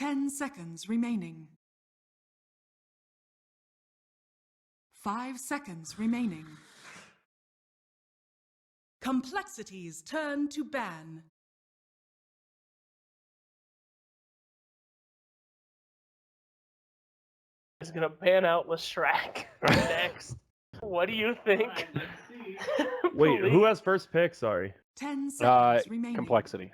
10 seconds remaining. 5 seconds remaining. Complexities turn to ban. Is gonna ban out Leshrac next. What do you think? Wait, who has first pick? Sorry. 10 seconds remaining. Complexity.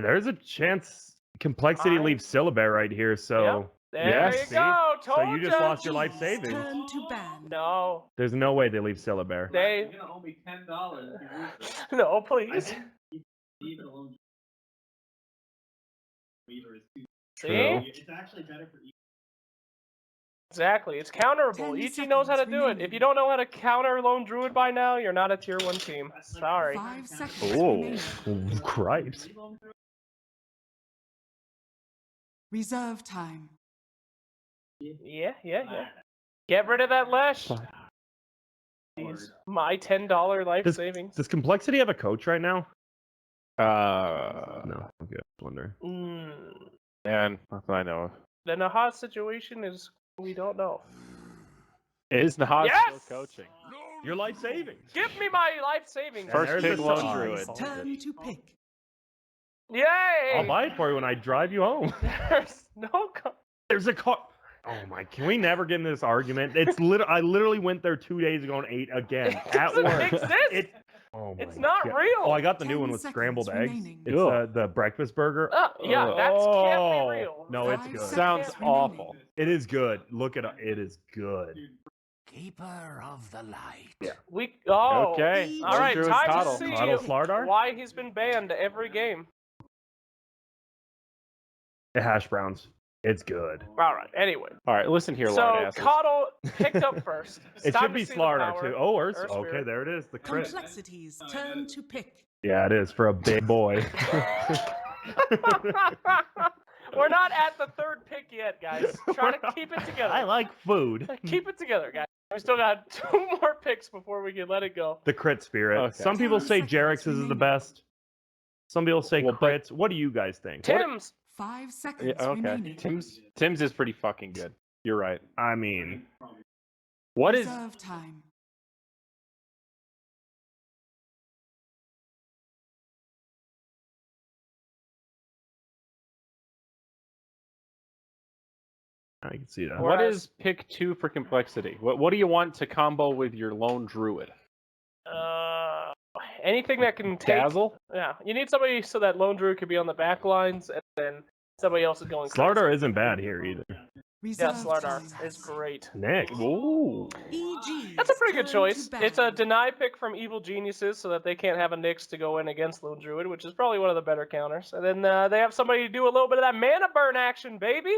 There's a chance Complexity leaves Syllabare right here, so... Yep. There you go. Told so you just ya. lost your life savings. Turn to ban. No. There's no way they leave Syllabare. They... You're gonna owe me $10 if you lose this. No, please. Leave it alone. Weaver is too. See? It's actually better for each. Exactly. It's counterable. 10 Ichi knows how to seconds do it. remaining. If you don't know how to counter Lone Druid by now, you're not a tier 1 team. Sorry. 5 seconds Oh, remaining. Christ. Reserve time. Yeah. Get rid of that Lesh. Jeez. My $10 life savings. Does Complexity have a coach right now? No. No. Okay, I wonder. Man, nothing I know of. The Nahas situation is, we don't know. Is Nahas Yes! still coaching? Your life savings. Give me my life savings. First there's pick the Lone sign. Druid. Turn to pick. Yay! I'll buy it for you when I drive you home. There's no... There's a car. Oh my! Can we never get in this argument? It's I literally went there 2 days ago and ate again It at doesn't work. exist. Oh my It's not God. real. Oh, I got the 10 new one with seconds scrambled eggs. remaining. It's the breakfast burger. Yeah, that can't be real. No, it's 5 good. seconds Sounds remaining. awful. It is good. Look at it. It is good. Keeper of the light. Yeah. Okay. All Lone right, Druid time Coddle. to see Coddle Slardar? why he's been banned every game. The hash browns. It's good. All right, anyway. All right, listen here, So, lard asses. Coddle picked up first. It's It time should to be see the Slardar power. too. Oh, Earth. Earth Okay, Spirit. there it is. The crit. Complexities turn to pick. Yeah, it is for a big boy. We're not at the third pick yet, guys. Try to keep it together. I like food. Keep it together, guys. We still got 2 more picks before we can let it go. The crit spirit. Okay. Some people 10 say seconds Jerix is the remaining. best. Some people say Well, but- crits. What do you guys think? Tim's. 5 seconds Yeah, okay. remaining. Tim's is pretty fucking good. You're right. I mean, What is Reserve time. I can see that. what Whereas- is pick 2 for complexity? What do you want to combo with your Lone Druid? Anything that can take... Dazzle? Yeah, you need somebody so that Lone Druid could be on the back lines, and then somebody else is going crazy. Slardar isn't bad here either. Yeah, Reserve Slardar time. is great. Nick. Ooh. EG. That's a pretty good turn choice. to ban. It's a deny pick from Evil Geniuses so that they can't have a Nyx to go in against Lone Druid, which is probably one of the better counters. And then they have somebody to do a little bit of that mana burn action, baby!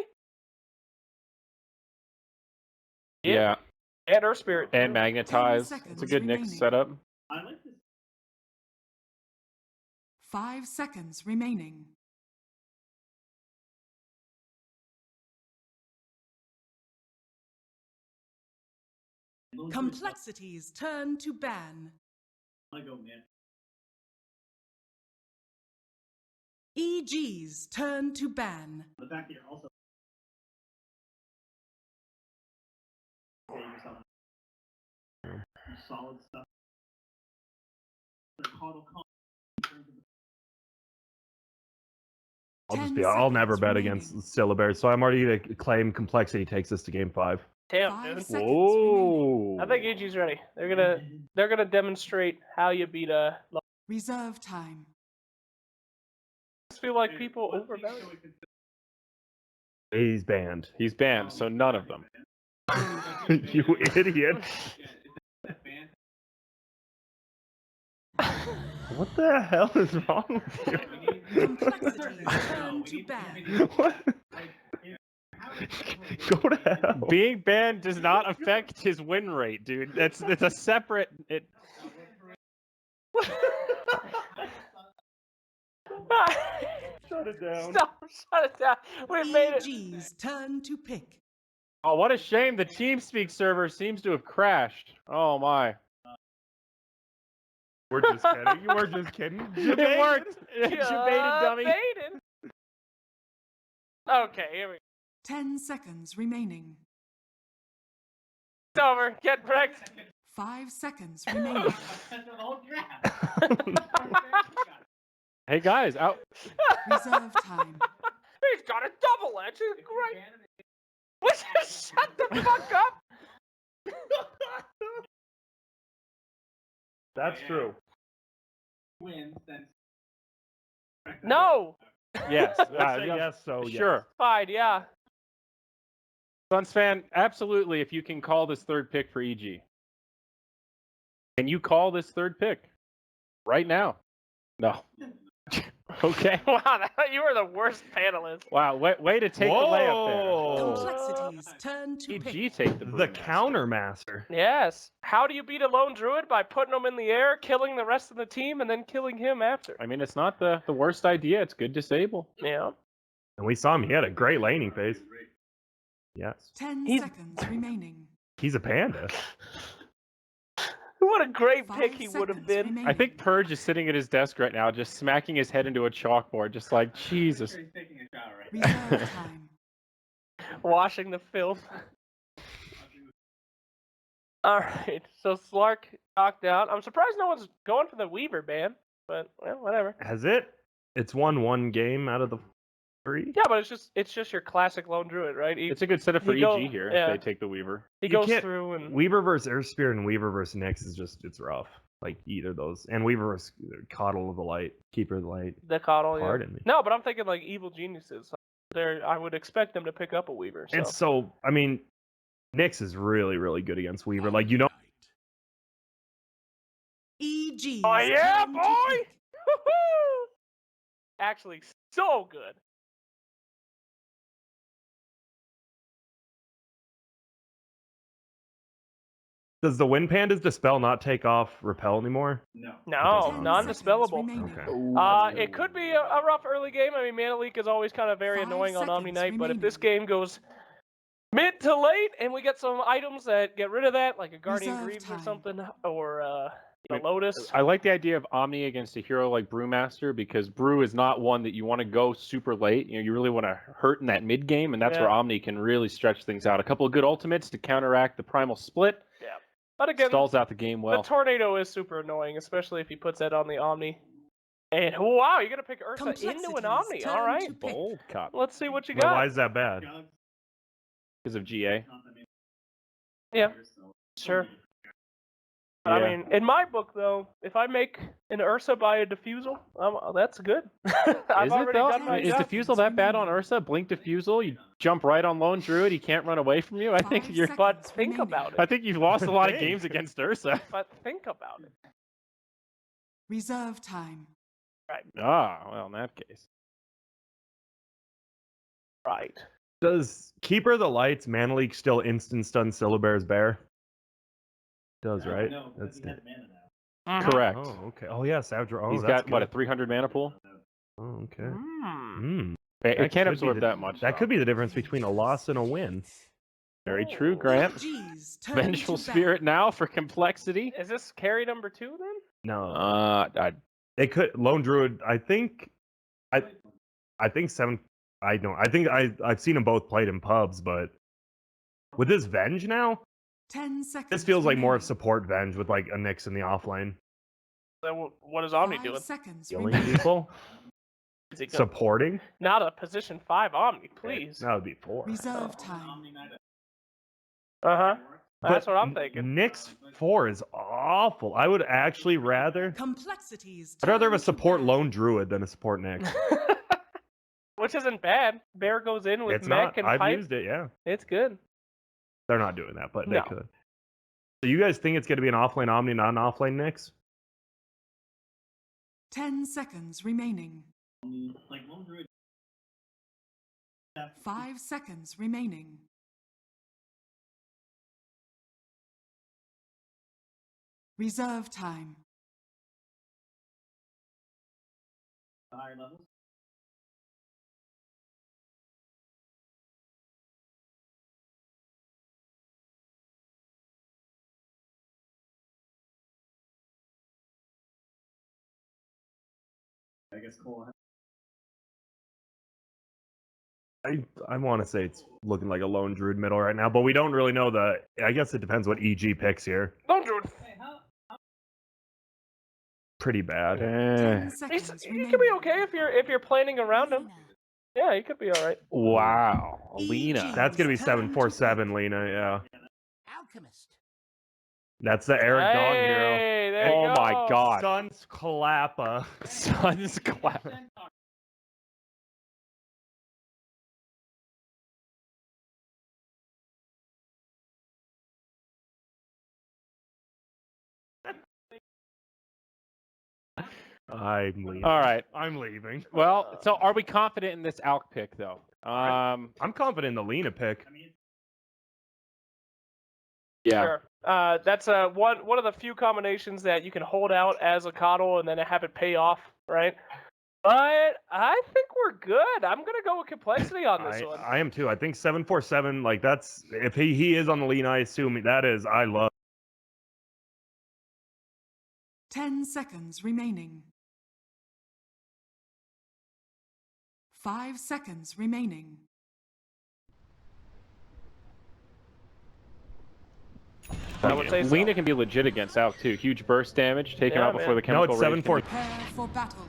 Yeah. And Earth Spirit. And magnetize. 10 It's a seconds good Nick remaining. setup. I like this. 5 seconds remaining. Complexities turn to ban. I go, man. EGs turn to ban. The fact that you're also. Yourself. Solid stuff. I'll never 10 bet seconds against Syllabare, so I'm already going to claim Complexity takes this to game 5. Damn, 5 dude. seconds Whoa. I think EG's ready. They're gonna demonstrate how you beat a. Reserve time. I feel like people overvalue. He's banned. He's banned, so none of them. You idiot. What the hell is wrong with you? Complexities turn to ban. What? Go to hell. Being banned does not affect his win rate, dude. It's a separate. Shut it down. Stop! Shut it down. We made it. EGs turn to pick. Oh, what a shame! The TeamSpeak server seems to have crashed. Oh my. We're just kidding. You were just kidding. It worked. Debated, dummy. Debated. Okay, here we go. 10 seconds remaining. It's over. Get wrecked. 5 seconds remaining. That's the whole draft. Hey guys, out. Reserve time. He's got a double edge. It's great. Would you shut the fuck up? That's true. Wins, then. No. Yes. Let's say yeah, yes, so yes. sure. Fine, yeah. Suns fan, absolutely. If you can call this third pick for EG, can you call this third pick right now? No. Okay. Wow, you were the worst panelist. Wow. Way to take the layup there. Whoa. Complexities turn to EG pick. take the The Brewmaster. counter master. Yes. How do you beat a lone druid? By putting him in the air, killing the rest of the team, and then killing him after. I mean, it's not the worst idea. It's good disable. Yeah. And we saw him. He had a great laning phase. Yes. 10 He's- seconds remaining. He's a panda. What a great 5 pick he would have seconds been. remaining. I think Purge is sitting at his desk right now, just smacking his head into a chalkboard, just like Jesus. He's taking a shower right Reserve time. Washing the filth. Alright, so Slark knocked out. I'm surprised no one's going for the Weaver ban, but well, whatever. Has it? It's won one game out of the 3? Yeah, but it's just your classic lone druid, right? It's a good setup for He EG go- here yeah. if they take the Weaver. He You goes can't- through and Weaver versus Earthspear and Weaver versus Nyx is just, it's rough. Like either of those. And Weaver versus Coddle of the Light, Keeper of the Light. the coddle. Yeah. Pardon me. No, but I'm thinking like evil geniuses. I would expect them to pick up a Weaver. So. And so, I mean, Nyx is really, really good against Weaver. Like, you know, EG. Oh yeah, boy! Woo-hoo! Actually, so good. does the Wind Panda's Dispel not take off Repel anymore? No. No, 10 non-dispellable. seconds remaining. Okay. It could be a rough early game. I mean, Mana Leak is always kind of very 5 annoying on Omni seconds Knight, but if this remaining. game goes mid to late and we get some items that get rid of that, like a Guardian Reserve Greaves or time. something, or the Wait, Lotus. I like the idea of Omni against a hero like Brewmaster because Brew is not one that you want to go super late. You know, you really want to hurt in that mid game, and that's Yeah. where Omni can really stretch things out. A couple of good ultimates to counteract the primal split. Yeah. But again, Stalls out the game well. the Tornado is super annoying, especially if he puts that on the Omni. And wow, you're gonna pick Ursa into an Complexities Omni. turn All to right. pick. Bold cut Let's see what you Well, got. why is that bad? because of GA. Yeah. Sure. Yeah. I mean, in my book, though, if I make an Ursa by a Diffusal, that's good. I've Is it already though? done my Is job. Diffusal that bad on Ursa? Blink Diffusal, you jump right on Lone Druid, he can't run away from you. I think 5 you're. seconds But think remaining. about I it. think you've lost a lot of Thanks. games against Ursa. But think about it. Reserve time. Ah, well, in that case. Right. Does Keeper of the Lights Mana Leak still instant stun Syllabear's Bear? Does, right? No, That's because he has it. mana now. Correct. Oh, okay. Oh, yeah, Savage. Oh, He's that's got, what, a good. 300 mana pool? Oh, okay. Mm. Hmm. It That can't could be absorb the- that much. That though. could be the difference between a loss and a win. Very true, Grant. EG's turn Vengeful to ban. Spirit now for complexity. Is this carry number 2 then? No, I it could. Lone Druid. I think 7. I don't. I think I've seen them both played in pubs, but with this Venge now, 10 seconds. this feels like more of remaining. support Venge with like a Nyx in the offlane, Then what is Omni 5 doing? seconds killing remaining. people, Is he gonna- supporting. Not a position 5 Omni, please. That would be 4. Reserve time. Uh-huh. That's But what I'm thinking. Nyx 4 is awful. I would actually rather. Complexities. I'd rather have turn a to support ban. Lone Druid than a support Nyx. Which isn't bad. Bear goes in with It's mech not. and I've pipe. used it. Yeah, It's good. they're not doing that, but No. they could. So you guys think it's going to be an offlane Omni, not an offlane Nyx? 10 seconds remaining. Like Lone Druid. 5 seconds remaining. Reserve time. Higher levels. I guess Cole I want to say it's looking like a lone druid middle right now, but we don't really know the. I guess it depends what EG picks here. Lone Druid. Hey, how? Pretty bad. 10 He seconds could remaining. be okay if you're planning around him. Yeah, he could be all right. Wow, Alina. That's gonna be 747, Lena. Yeah, Alchemist. that's the Eric Dog hero. Hey, there you Oh go. my God. Sun's Kalapa. Sun's clapping. I'm leaving. All right. I'm leaving. Well, so are we confident in this Alk pick though? I'm confident in the Lena pick. Yeah. Sure. That's one of the few combinations that you can hold out as a coddle and then have it pay off, right? But I think we're good. I'm gonna go with complexity on this one. I am too. I think 747. Like that's if he is on the Lena. I assume that is. I love. 10 seconds remaining. 5 seconds remaining. I would say so. Lena can be legit against Alk too. Huge burst damage, take him Yeah, out before man. the chemical. No, it's rage can 7-4. be- Prepare for battle.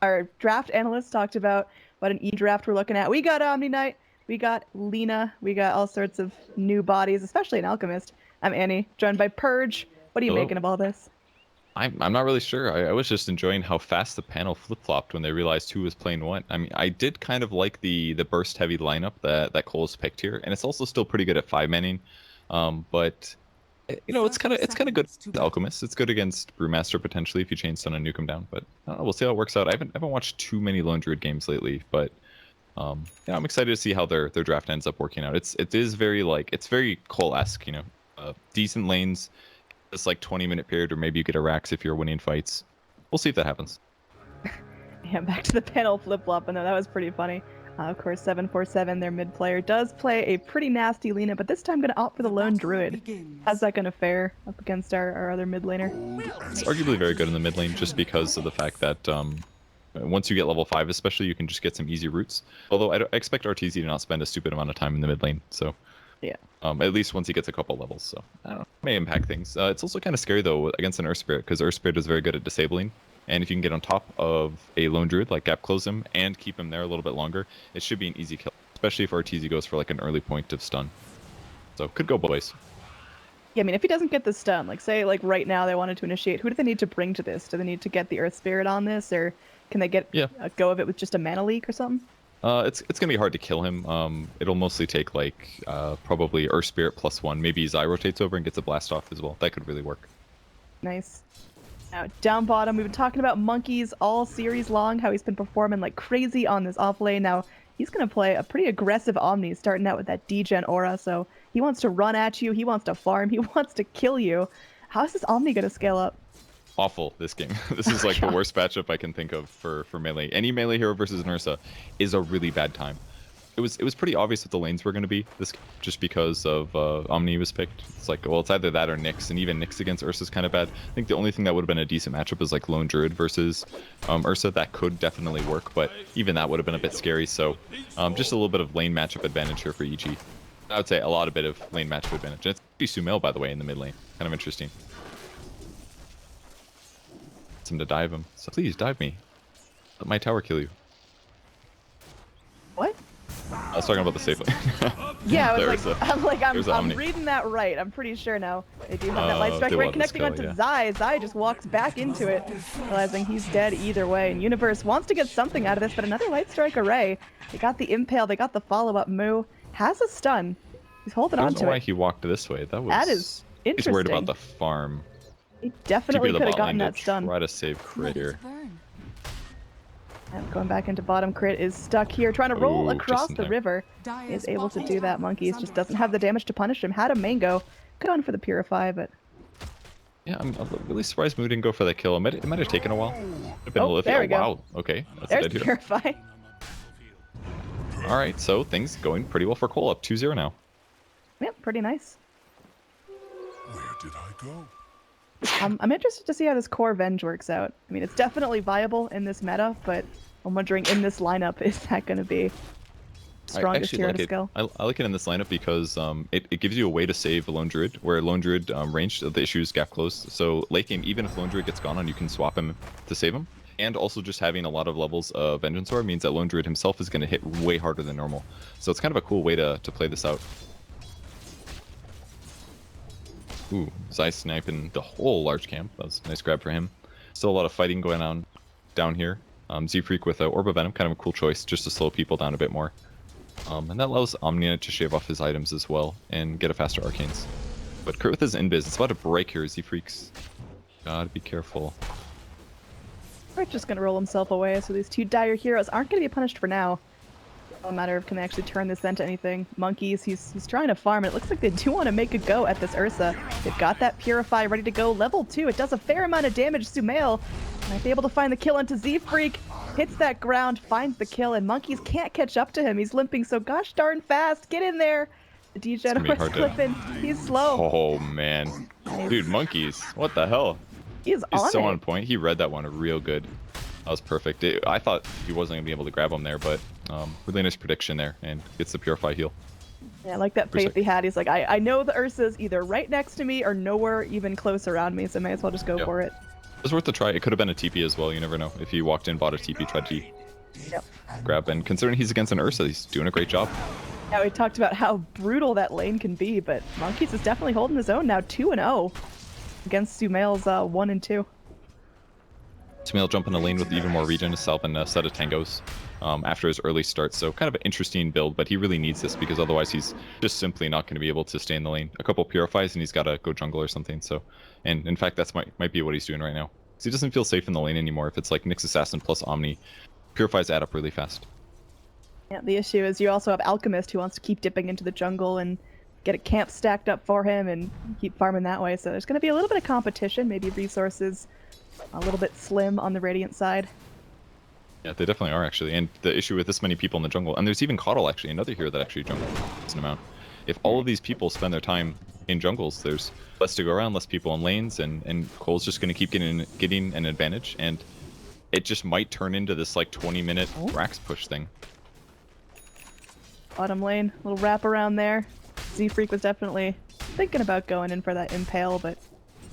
Our draft analyst talked about what an E-draft we're looking at. We got Omni Knight, we got Lena, we got all sorts of new bodies, especially an Alchemist. I'm Annie, joined by Purge. What are you Hello. making of all this? I'm not really sure. I was just enjoying how fast the panel flip-flopped when they realized who was playing what. I mean, I did kind of like the burst-heavy lineup that Cole's picked here, and it's also still pretty good at 5-manning. But you know, it's kind of good against Alchemist. It's good against Brewmaster potentially if you chain stun and nuke him down. But I don't know, we'll see how it works out. I haven't watched too many Lone Druid games lately, but yeah, I'm excited to see how their draft ends up working out. It is very it's very Cole-esque, you know, decent lanes. This like 20-minute period, or maybe you get a Rax if you're winning fights. We'll see if that happens. Yeah, back to the panel flip-flop, and that was pretty funny. Of course, 747, their mid player, does play a pretty nasty Lena, but this time going to opt for the lone druid. How's that going to fare up against our other mid laner? It's arguably very good in the mid lane just because of the fact that once you get level 5 especially, you can just get some easy routes. Although I expect arteezy to not spend a stupid amount of time in the mid lane, so yeah. At least once he gets a couple levels, so I don't know, may impact things. It's also kind of scary though against an Earth Spirit, because Earth Spirit is very good at disabling, and if you can get on top of a lone druid, like gap close him and keep him there a little bit longer, it should be an easy kill, especially if arteezy goes for like an early point of stun. So could go both ways. Yeah, I mean, if he doesn't get the stun, like say like right now they wanted to initiate, who do they need to bring to this? Do they need to get the Earth Spirit on this, or can they get a go of it with just a mana leak or something? It's gonna be hard to kill him. It'll mostly take like probably Earth Spirit +1. Maybe Zai rotates over and gets a blast off as well. That could really work. Nice. Now, down bottom, we've been talking about Monkeys all series long, how he's been performing like crazy on this off lane. Now, he's going to play a pretty aggressive Omni, starting out with that degen aura, so he wants to run at you, he wants to farm, he wants to kill you. How is this Omni going to scale up? Awful, this game. This is like the worst matchup I can think of for melee. Any melee hero versus an Ursa is a really bad time. It was pretty obvious what the lanes were going to be this just because of Omni was picked. It's like, well, it's either that or Nyx, and even Nyx against Ursa is kind of bad. I think the only thing that would have been a decent matchup is like Lone Druid versus Ursa. That could definitely work, but even that would have been a bit scary. So just a little bit of lane matchup advantage here for EG. I would say a bit of lane matchup advantage. And it's sumail, by the way, in the mid lane. Kind of interesting. It's him to dive him. So please dive me. Let my tower kill you. What? I was talking about the safe lane. Yeah, I There's was like, I'm Omni. reading that right. I'm pretty sure now. They do have that light strike they right want connecting this onto kill, Zai. Zai just walks back into it, realizing he's dead either way. And Universe wants to get something out of this, but another light strike array. They got the impale, they got the follow-up. Moo has a stun. He's holding I on don't to know why it. he walked this way. That was. That is He's interesting. worried about the farm. He definitely TP to could the have bot gotten lane that to stun. try to save crit here. And going back into bottom, Crit is stuck here, trying to roll Ooh, across just in the time. river. Is able to do that. Monkeys just doesn't have the damage to punish him. Had a mango. Could on for the Purify, but Yeah, I'm really surprised Moo didn't go for that kill. It might have taken a while. It'd been a little there we go. Wow. Okay. That's There's a dead hero. Purify. All right. So things going pretty well for Cole. Up 2-0 now. Yep, pretty nice. Where did I go? I'm interested to see how this core Venge works out. I mean, it's definitely viable in this meta, but I'm wondering in this lineup, is that going to be strongest hero to skill? I like it in this lineup because it gives you a way to save a Lone Druid, where Lone Druid range, the issue is gap closed. So late game, even if Lone Druid gets gone on, you can swap him to save him. And also just having a lot of levels of Vengeance Aura means that Lone Druid himself is going to hit way harder than normal. So it's kind of a cool way to play this out. Ooh, Zai sniping the whole large camp. That was a nice grab for him. Still a lot of fighting going on down here. Z-Freak with Orb of Venom, kind of a cool choice just to slow people down a bit more. And that allows Omnia to shave off his items as well and get a faster Arcanes. But Kurt with his invis, it's about to break here. Z-Freaks, gotta be careful. Kurt's just gonna roll himself away, so these two dire heroes aren't gonna be punished for now. A matter of can they actually turn this into anything. Monkeys, he's trying to farm, and it looks like they do want to make a go at this Ursa. They've got that Purify ready to go. Level 2, it does a fair amount of damage. Sumail might be able to find the kill onto Z-Freak. Hits that ground, finds the kill, and Monkeys can't catch up to him. He's limping so gosh darn fast. Get in there. The D-General's clipping. He's slow. Oh, man. Dude, Monkeys, what the hell? He's so it. on point. He read that one real good. That was perfect. I thought he wasn't going to be able to grab him there, but really nice prediction there, and gets the Purify heal. Yeah, I like that faith he had. He's like, I know the Ursa's either right next to me or nowhere even close around me, so may as well just go for it. It was worth a try. It could have been a TP as well. You never know. If he walked in, bought a TP, tried to grab, and considering he's against an Ursa, he's doing a great job. Yeah, we talked about how brutal that lane can be, but Monkeys is definitely holding his own now, 2-0 against Sumail's 1 and 2. Sumail jump in the lane with even more regen to salve and a set of tangos after his early start. So kind of an interesting build, but he really needs this because otherwise he's just simply not going to be able to stay in the lane. A couple Purifies and he's got to go jungle or something. So, and in fact, that's might be what he's doing right now. Because he doesn't feel safe in the lane anymore. If it's like Nyx Assassin plus Omni, Purifies add up really fast. Yeah, the issue is you also have Alchemist who wants to keep dipping into the jungle and get a camp stacked up for him and keep farming that way. So there's going to be a little bit of competition, maybe resources a little bit slim on the Radiant side. Yeah, they definitely are actually. And the issue with this many people in the jungle, and there's even Coddle actually, another hero that actually jungle a decent amount. If all of these people spend their time in jungles, there's less to go around, less people in lanes, and Cole's just going to keep getting an advantage, and it just might turn into this like 20-minute Rax push thing. Bottom lane, little wrap around there. Z-Freak was definitely thinking about going in for that Impale, but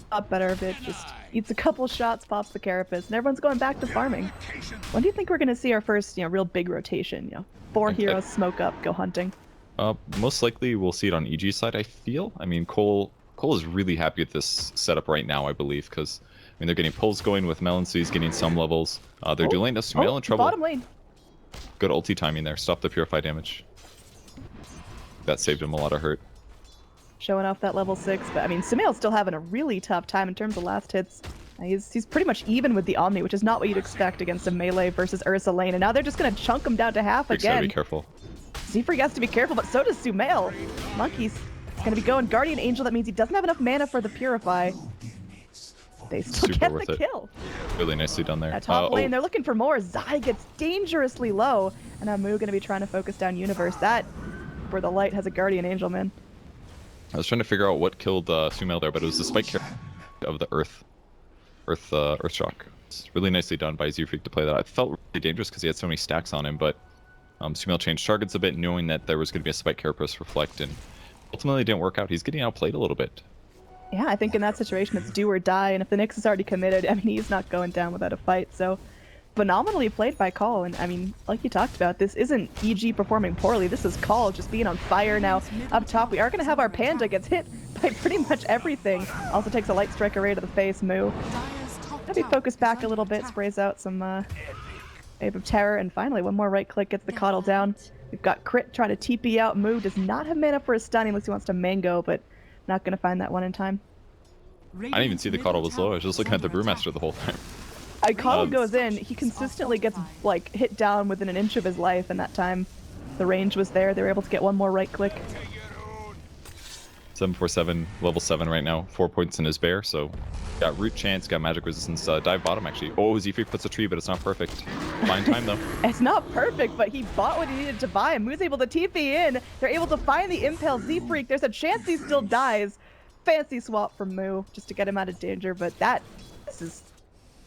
thought better of it. Just eats a couple shots, pops the Carapace, and everyone's going back to farming. When do you think we're going to see our first, real big rotation? 4 heroes smoke up, go hunting. Most likely we'll see it on EG's side, I feel. I mean, Cole is really happy with this setup right now, I believe, because they're getting pulls going with Melon, so he's getting some levels. They're dealing Sumail in trouble. Bottom lane. Good ulti timing there. Stop the Purify damage. That saved him a lot of hurt. Showing off that level 6, but Sumail's still having a really tough time in terms of last hits. He's pretty much even with the Omni, which is not what you'd expect against a melee versus Ursa lane, and now they're just gonna chunk him down to half Freak's again. Gotta be careful. Z-Freak has to be careful, but so does Sumail. Monkey's gonna be going Guardian Angel, that means he doesn't have enough mana for the Purify. They still Super get worth the it. kill. Really nicely done there. At top lane, they're looking for more. Zai gets dangerously low, and now Moo gonna be trying to focus down Universe. That, where the light has a Guardian Angel, man. I was trying to figure out what killed Sumail there, but it was the spike of the Earth Shock. It's really nicely done by Z-Freak to play that. It felt really dangerous because he had so many stacks on him, but Sumail changed targets a bit, knowing that there was going to be a spike Carapace reflect, and ultimately it didn't work out. He's getting outplayed a little bit. Yeah, I think in that situation it's do or die, and if the Nyx is already committed, he's not going down without a fight, so phenomenally played by Call, and like you talked about, this isn't EG performing poorly, this is Call just being on fire. Now, up top, we are going to have our Panda gets hit by pretty much everything. Also takes a light strike array to the face. Moo gonna be focused back a little bit, sprays out some Wave of Terror, and finally one more right click gets the Coddle down. We've got Crit trying to TP out. Moo does not have mana for a stun unless he wants to mango, but not going to find that one in time. I didn't even see the Coddle was low. I was just looking at the Brewmaster the whole time. Coddle goes in, he consistently gets hit down within an inch of his life, and that time the range was there. They were able to get one more right click. 747, level 7 right now. 4 points in his bear, so got root chance, got magic resistance. Dive bottom, actually. Oh, Z3 puts a tree, but it's not perfect. Fine time, though. It's not perfect, but he bought what he needed to buy. Moo's able to TP in. They're able to find the Impale Z-Freak. There's a chance he still dies. Fancy swap from Moo just to get him out of danger, but this is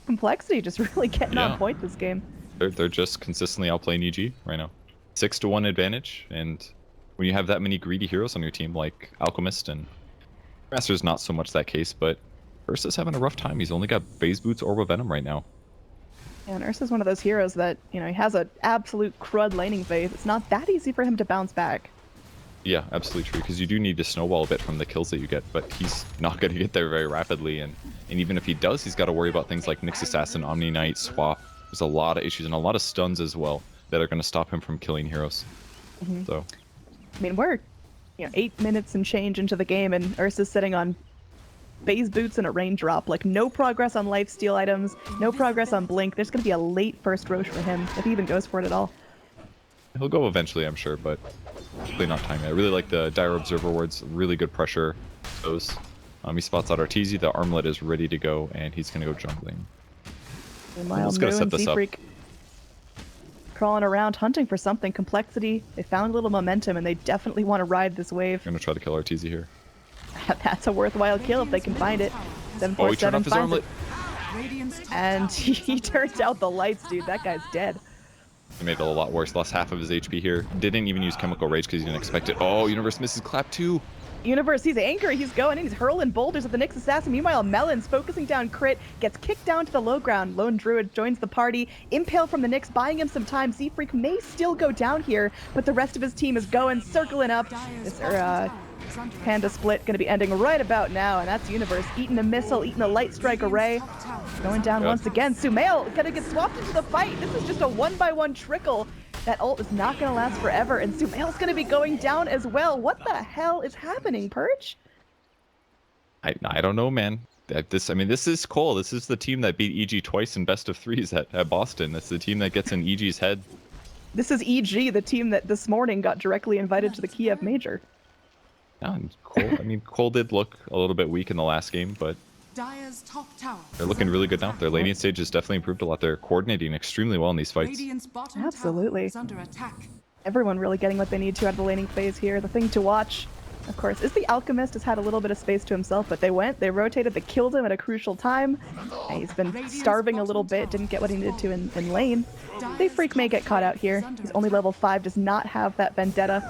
complexity just really getting on point this game. They're just consistently outplaying EG right now. 6-1 advantage, and when you have that many greedy heroes on your team like Alchemist and Master's not so much that case, but Ursa's having a rough time. He's only got Phase Boots, Orb of Venom right now. Yeah, and Ursa's one of those heroes that, you know, he has an absolute crud laning phase. It's not that easy for him to bounce back. Yeah, absolutely true, because you do need to snowball a bit from the kills that you get, but he's not going to get there very rapidly, and even if he does, he's got to worry about things like Nyx Assassin, Omni Knight, Swap. There's a lot of issues and a lot of stuns as well that are going to stop him from killing heroes. So, I mean, we're 8 minutes and change into the game, and Ursa's sitting on Phase Boots and a raindrop. Like, no progress on lifesteal items, no progress on Blink. There's going to be a late first Roche for him, if he even goes for it at all. he'll go eventually, I'm sure, but probably not time yet. I really like the Dire Observer wards, really good pressure. Those. He spots out arteezy, the armlet is ready to go, and he's going to go jungling. Meanwhile, Let's go Moo set and this up. Z-Freak crawling around, hunting for something. Complexity. They found a little momentum, and they definitely want to ride this wave. I'm going to try to kill arteezy here. That's a worthwhile kill if they can find it. Oh, he turned 747 off his finds armlet. it. And he turns out the lights, dude. That guy's dead. He made it a lot worse. Lost half of his HP here. Didn't even use Chemical Rage because he didn't expect it. Oh, Universe misses Clap too. Universe, he's angry, he's going in, he's hurling boulders at the Nyx Assassin. Meanwhile, Melon's focusing down crit, gets kicked down to the low ground. Lone Druid joins the party. Impale from the Nyx, buying him some time. Z-Freak may still go down here, but the rest of his team is going, circling up. This Panda split gonna be ending right about now, and that's Universe eating a missile, eating a light strike array. Going down once again. Sumail gonna get swapped into the fight. This is just a 1-by-1 trickle. That ult is not going to last forever, and Sumail's going to be going down as well. What the hell is happening, Purge? I don't know, man. This is Cole. This is the team that beat EG twice in best of threes at Boston. That's the team that gets in EG's head. This is EG, the team that this morning got directly invited to the Kiev Major. Yeah, and Cole. Cole did look a little bit weak in the last game, but Dire's top tower they're looking really good now. Their laning stage has definitely improved a lot. They're coordinating extremely well in these fights. Radiant's bottom Absolutely. tower is under attack. Everyone really getting what they need to out of the laning phase here. The thing to watch, of course, is the Alchemist has had a little bit of space to himself, but they rotated, they killed him at a crucial time. And he's been starving a little bit, didn't get what he needed to in lane. Z-Freak may get caught out here. He's only level 5, does not have that Vendetta.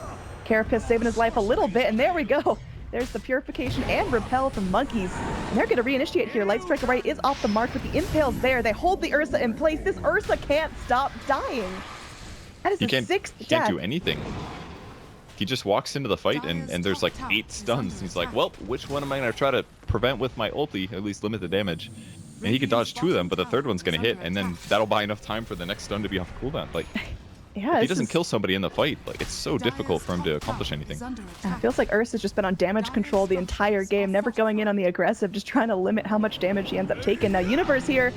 Carapace saving his life a little bit, and there we go. There's the Purification and Repel from Monkeys. And they're going to reinitiate here. Light Strike Array is off the mark, but the Impale's there. They hold the Ursa in place. This Ursa can't stop dying. That is his sixth He death. can't do anything. He just walks into the fight, and there's like 8 stuns. He's like, well, which one am I going to try to prevent with my ulti, at least limit the damage? And he could dodge 2 of them, but the third one's going to hit, and then that'll buy enough time for the next stun to be off cooldown. Like, Yeah, if he doesn't kill somebody in the fight, like, it's so difficult for him to accomplish anything. It feels like Ursa's just been on damage control the entire game, never going in on the aggressive, just trying to limit how much damage he ends up taking. Now, Universe here,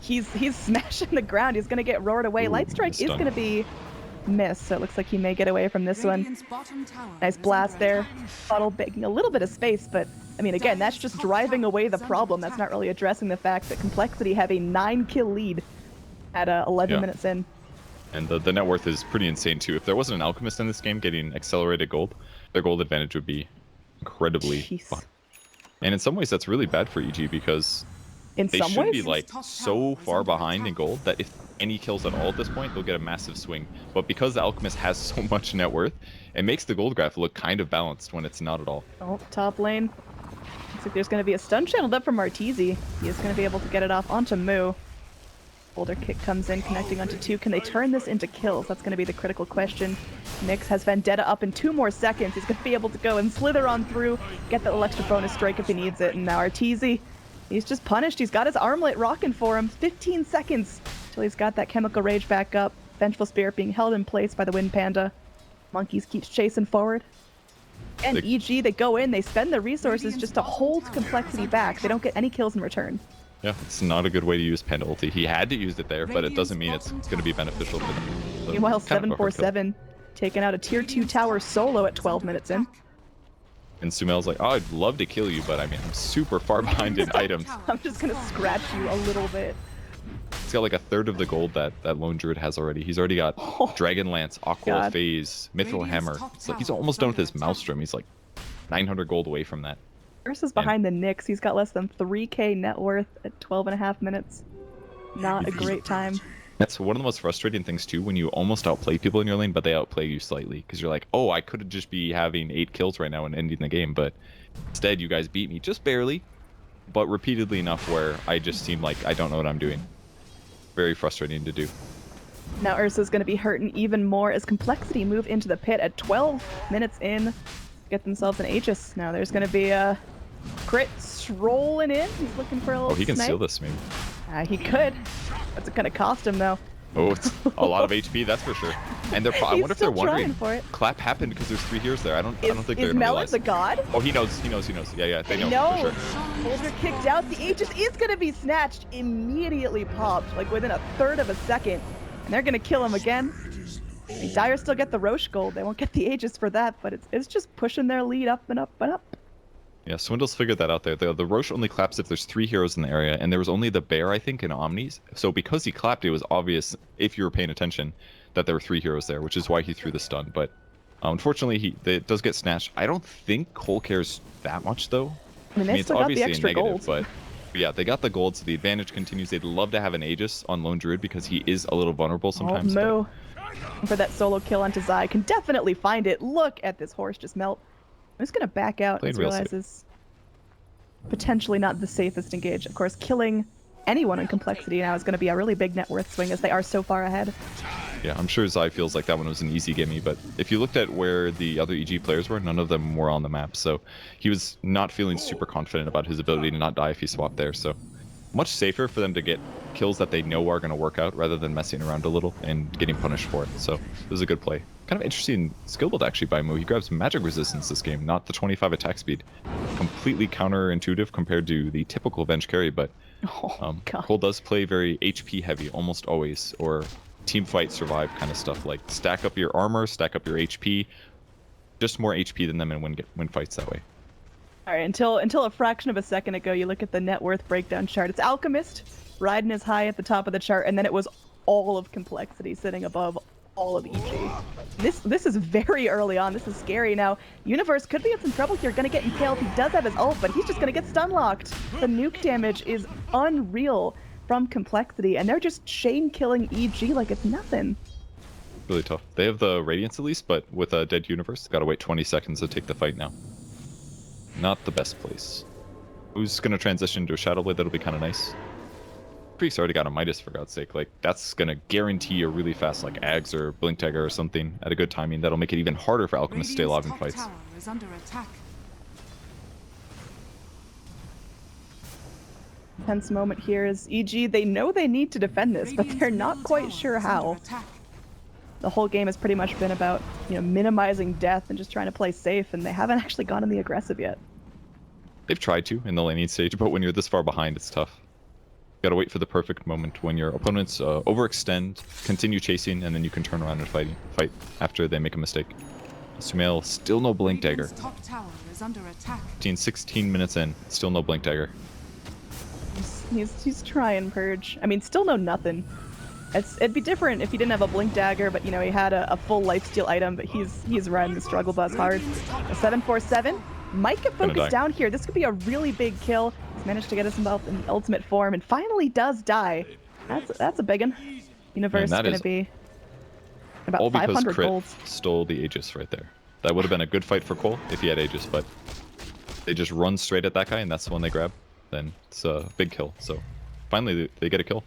he's smashing the ground. He's going to get roared away. Light Strike is going to be missed, so it looks like he may get away from this one. Nice blast there. Bottle making a little bit of space, but I mean, again, that's just driving away the problem. That's not really addressing the fact that Complexity have a 9-kill lead at 11 minutes in. And the net worth is pretty insane too. If there wasn't an Alchemist in this game getting accelerated gold, their gold advantage would be incredibly fun. And in some ways that's really bad for EG because they should be like so far behind in gold that if any kills at all at this point, they'll get a massive swing. But because the Alchemist has so much net worth, it makes the gold graph look kind of balanced when it's not at all. Oh, top lane. Looks like there's going to be a stun channeled up from arteezy. He is going to be able to get it off onto Moo. Boulder kick comes in, connecting onto 2. Can they turn this into kills? That's going to be the critical question. Nyx has Vendetta up in 2 more seconds. He's going to be able to go and slither on through, get that extra bonus strike if he needs it. And now arteezy, he's just punished. He's got his armlet rocking for him. 15 seconds till he's got that Chemical Rage back up. Vengeful Spirit being held in place by the Wind Panda. Monkeys keeps chasing forward. And EG, they go in, they spend their resources just to hold Complexity back. They don't get any kills in return. Yeah, it's not a good way to use Panda ulti. He had to use it there, but it doesn't mean it's going to be beneficial for them. So, Meanwhile, kind of a hard kill. 747 taking out a tier 2 tower solo at 12 minutes in. And Sumail's like, oh, I'd love to kill you, but I mean, I'm super far behind in items. I'm just gonna scratch you a little bit. He's got like a third of the gold that Lone Druid has already. He's already got Dragon Lance, Aqua God. Phase, Mithril Radiant's Hammer. top It's like he's tower almost is done with under his attack. Maelstrom. He's like 900 gold away from that. Curse is behind the Knicks. He's got less than 3k net worth at 12.5 minutes. Not a great time. That's one of the most frustrating things too, when you almost outplay people in your lane, but they outplay you slightly. Because you're like, oh, I could just be having 8 kills right now and ending the game, but instead you guys beat me just barely, but repeatedly enough where I just seem like I don't know what I'm doing. Very frustrating to do. Now Ursa's going to be hurting even more as Complexity move into the pit at 12 minutes in. Get themselves an Aegis. Now there's going to be a Crit strolling in. He's looking for a little Oh, he can snipe. steal this maybe. He could. That's going to cost him though. Oh, it's a lot of HP, that's for sure. And they're I He's wonder if they're still trying wondering. for it. Clap happened because there's 3 heroes there. I don't think they're Is gonna Melon realize. the god? Oh, he knows. Yeah, they know No. for sure. Soldier kicked out. The Aegis is going to be snatched. Immediately popped, like within a third of a second. And they're going to kill him again. And Dire still get the Roche gold. They won't get the Aegis for that, but it's just pushing their lead up and up and up. Yeah, Swindle's figured that out there. The Roche only claps if there's 3 heroes in the area, and there was only the Bear, I think, and Omnis. So because he clapped, it was obvious, if you were paying attention, that there were 3 heroes there, which is why he threw the stun. But unfortunately, it does get snatched. I don't think Cole cares that much, though. I mean, they it's still got the obviously extra a negative, gold. but yeah, they got the gold, so the advantage continues. They'd love to have an Aegis on Lone Druid because he is a little vulnerable sometimes. but- Moo. For that solo kill onto Zai. Can definitely find it. Look at this horse just melt. I'm just going to back out Played as real safe. realizes potentially not the safest engage. Of course, killing anyone in Complexity now is going to be a really big net worth swing as they are so far ahead. Yeah, I'm sure Zai feels like that one was an easy gimme, but if you looked at where the other EG players were, none of them were on the map, so he was not feeling super confident about his ability to not die if he swapped there, so much safer for them to get kills that they know are going to work out rather than messing around a little and getting punished for it, so it was a good play. Kind of interesting skill build actually by Moo. He grabs magic resistance this game, not the 25 attack speed. Completely counterintuitive compared to the typical bench carry, but Oh, God. Cole does play very HP heavy almost always, or team fight survive kind of stuff, like stack up your armor, stack up your HP, just more HP than them and win fights that way. All right, until a fraction of a second ago, you look at the net worth breakdown chart. It's Alchemist riding as high at the top of the chart, and then it was all of Complexity sitting above all of EG. This is very early on. This is scary. Now, Universe could be in some trouble here. Gonna get impaled. He does have his ult, but he's just gonna get stun locked. The nuke damage is unreal from Complexity, and they're just chain killing EG like it's nothing. Really tough. They have the Radiance at least, but with a dead Universe, gotta wait 20 seconds to take the fight now. Not the best place. Who's gonna transition to a Shadow Blade? That'll be kind of nice. Priest's already got a Midas, for God's sake. Like, that's gonna guarantee a really fast, like, Ags or Blink Dagger or something at a good timing. That'll make it even harder for Alchemist to stay alive in Radiant's fights. top tower is under attack. Tense moment here is EG. They know they need to defend this, but Radiant's they're not middle quite tower sure is under how. attack. The whole game has pretty much been about, minimizing death and just trying to play safe, and they haven't actually gone in the aggressive yet. They've tried to in the laning stage, but when you're this far behind, it's tough. Gotta wait for the perfect moment when your opponents overextend, continue chasing, and then you can turn around and fight after they make a mistake. Sumail, still no Blink Dagger. Radiant's top tower is under attack. 16 minutes in, still no Blink Dagger. He's trying, Purge. I mean, still no nothing. It'd be different if he didn't have a Blink Dagger, but he had a full lifesteal item, but he's riding the struggle bus hard. A 747 might get Gonna die. focused down here. This could be a really big kill. He's managed to get us involved in the ultimate form and finally does die. That's a big one. Universe is that gonna is be All about because 500 Crit gold. stole the Aegis right there. That would have been a good fight for Cole if he had Aegis, but they just run straight at that guy, and that's the one they grab. Then it's a big kill. So finally, they get a kill.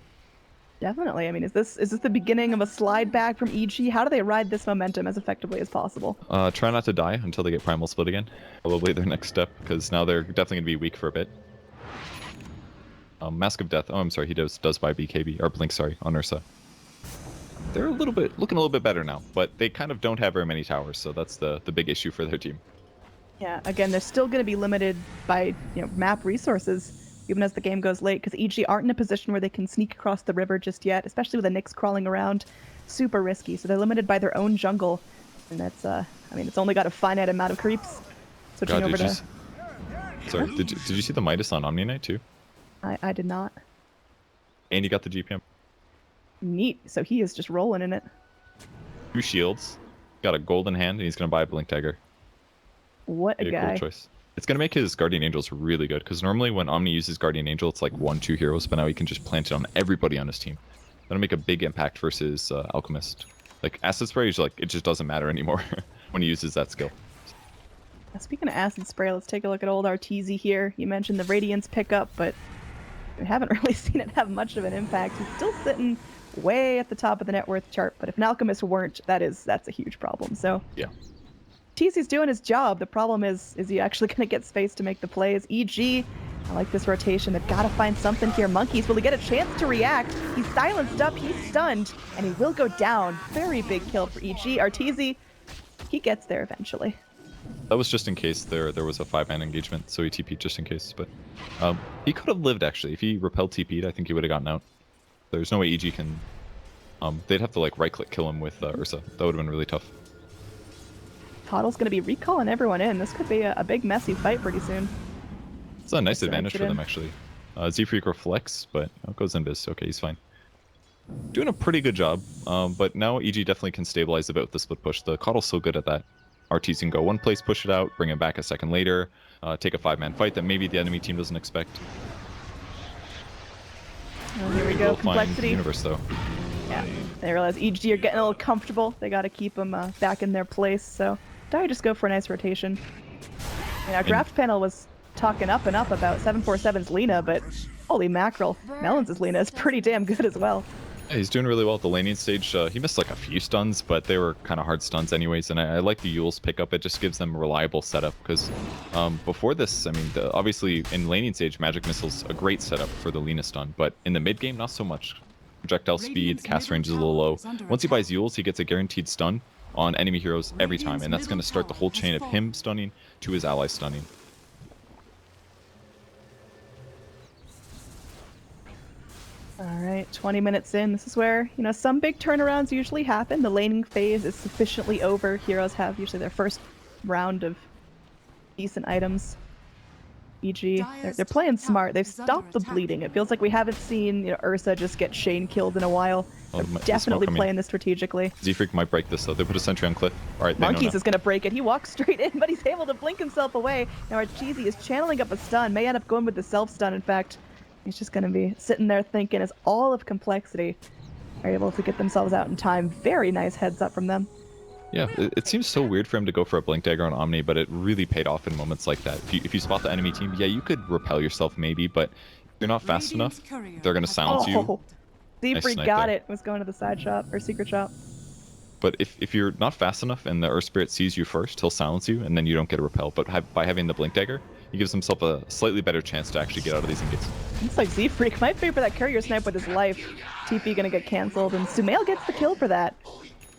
Definitely. I mean, is this the beginning of a slide back from EG? How do they ride this momentum as effectively as possible? Try not to die until they get Primal Split again. Probably their next step, because now they're definitely going to be weak for a bit. Mask of Death. Oh, I'm sorry. He does buy BKB, or Blink, sorry, on Ursa. They're looking a little bit better now, but they kind of don't have very many towers, so that's the big issue for their team. Yeah, again, they're still going to be limited by map resources, even as the game goes late, because EG aren't in a position where they can sneak across the river just yet, especially with the Nyx crawling around. Super risky, so they're limited by their own jungle, and that's, it's only got a finite amount of creeps. Switching over to... Sorry, did you see the Midas on Omni Knight too? I did not. And you got the GPM. Neat. So he is just rolling in it. 2 shields. Got a golden hand, and he's gonna buy a Blink Dagger. What a Be guy. cool choice. It's gonna make his Guardian Angels really good, because normally when Omni uses Guardian Angel, it's like 1-2 heroes, but now he can just plant it on everybody on his team. That'll make a big impact versus Alchemist. Like Acid Spray is like, it just doesn't matter anymore when he uses that skill. Speaking of Acid Spray, let's take a look at old arteezy here. You mentioned the Radiance pickup, but we haven't really seen it have much of an impact. He's still sitting way at the top of the net worth chart, but if an Alchemist weren't, that's a huge problem. So Yeah. TC's doing his job. The problem is he actually going to get space to make the plays? EG, I like this rotation. They've got to find something here. Monkeys, will he get a chance to react? He's silenced up, he's stunned, and he will go down. Very big kill for EG. arteezy, he gets there eventually. That was just in case there was a 5-man engagement, so he TP'd just in case. But he could have lived, actually. If he repelled TP'd, I think he would have gotten out. There's no way EG can... they'd have to like right-click kill him with Ursa. That would have been really tough. Coddle's going to be recalling everyone in. This could be a big, messy fight pretty soon. It's a nice Let's advantage for it in. them, actually. Z-Freak reflects, but it goes invis. Okay, he's fine. Doing a pretty good job, but now EG definitely can stabilize a bit with the split push. The Coddle's so good at that. arteezy can go one place, push it out, bring it back a second later, take a 5-man fight that maybe the enemy team doesn't expect. Oh, here we go. Will find Complexity. Universe, though. Yeah, they realize EG are getting a little comfortable. They got to keep them back in their place. So, Dire just go for a nice rotation. And our draft panel was talking up and up about 747's Lina, but holy mackerel, Melons' Lina is pretty damn good as well. Yeah, he's doing really well at the laning stage. He missed like a few stuns, but they were kind of hard stuns anyways. And I like the Yule's pickup. It just gives them a reliable setup because before this, I mean, obviously in laning stage, Magic Missile's a great setup for the Lina stun, but in the mid game, not so much. Projectile speed, cast range is a little low. Once he buys Yule's, he gets a guaranteed stun on enemy heroes every time, and that's going to start the whole chain of him stunning to his allies stunning. Alright, 20 minutes in. This is where, some big turnarounds usually happen. The laning phase is sufficiently over. Heroes have usually their first round of decent items. EG, they're playing smart. They've stopped the bleeding. It feels like we haven't seen Ursa just get Shane killed in a while. They're definitely playing this strategically. Z-Freak might break this though. They put a sentry on Cliff. Alright, Monkeys is going to break it. He walks straight in, but he's able to blink himself away. Now arteezy is channeling up a stun. May end up going with the self-stun, in fact. He's just going to be sitting there thinking as all of Complexity are able to get themselves out in time. Very nice heads up from them. Yeah, it seems so weird for him to go for a Blink Dagger on Omni, but it really paid off in moments like that. If you spot the enemy team, yeah, you could repel yourself maybe, but if you're not fast enough, they're going to silence you. Z-Freak Nice got there. it. Was going to the side shop, or secret shop. But if you're not fast enough and the Earth Spirit sees you first, he'll silence you, and then you don't get a repel. But by having the Blink Dagger, he gives himself a slightly better chance to actually get out of these engages. Looks like Z-Freak might favor that courier snipe with his life. TP gonna get cancelled, and Sumail gets the kill for that.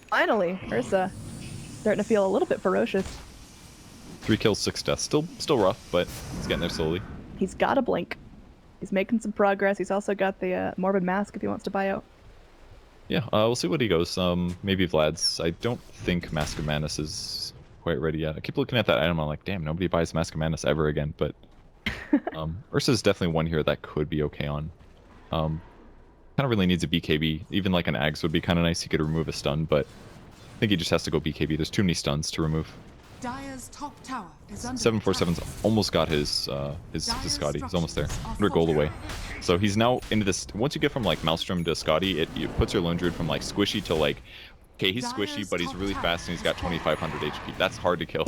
Finally, Ursa starting to feel a little bit ferocious. 3 kills, 6 deaths. Still rough, but he's getting there slowly. He's got a blink. He's making some progress. He's also got the Morbid Mask if he wants to buy out. Yeah, we'll see what he goes. Maybe Vlad's. I don't think Mask of Madness is quite ready yet. I keep looking at that item. I'm like, damn, nobody buys Mask of Madness ever again. But Ursa's definitely one here that could be okay on. Kind of really needs a BKB. Even like an Ags would be kind of nice. He could remove a stun, but I think he just has to go BKB. There's too many stuns to remove. Dire's top tower is under 747's almost got his Scotty. He's almost there. 100 gold away. So he's now into this. Once you get from like Maelstrom to Scotty, it puts your Lone Druid from like squishy to like, okay, he's squishy, but he's really fast and he's got 2,500 HP. That's hard to kill.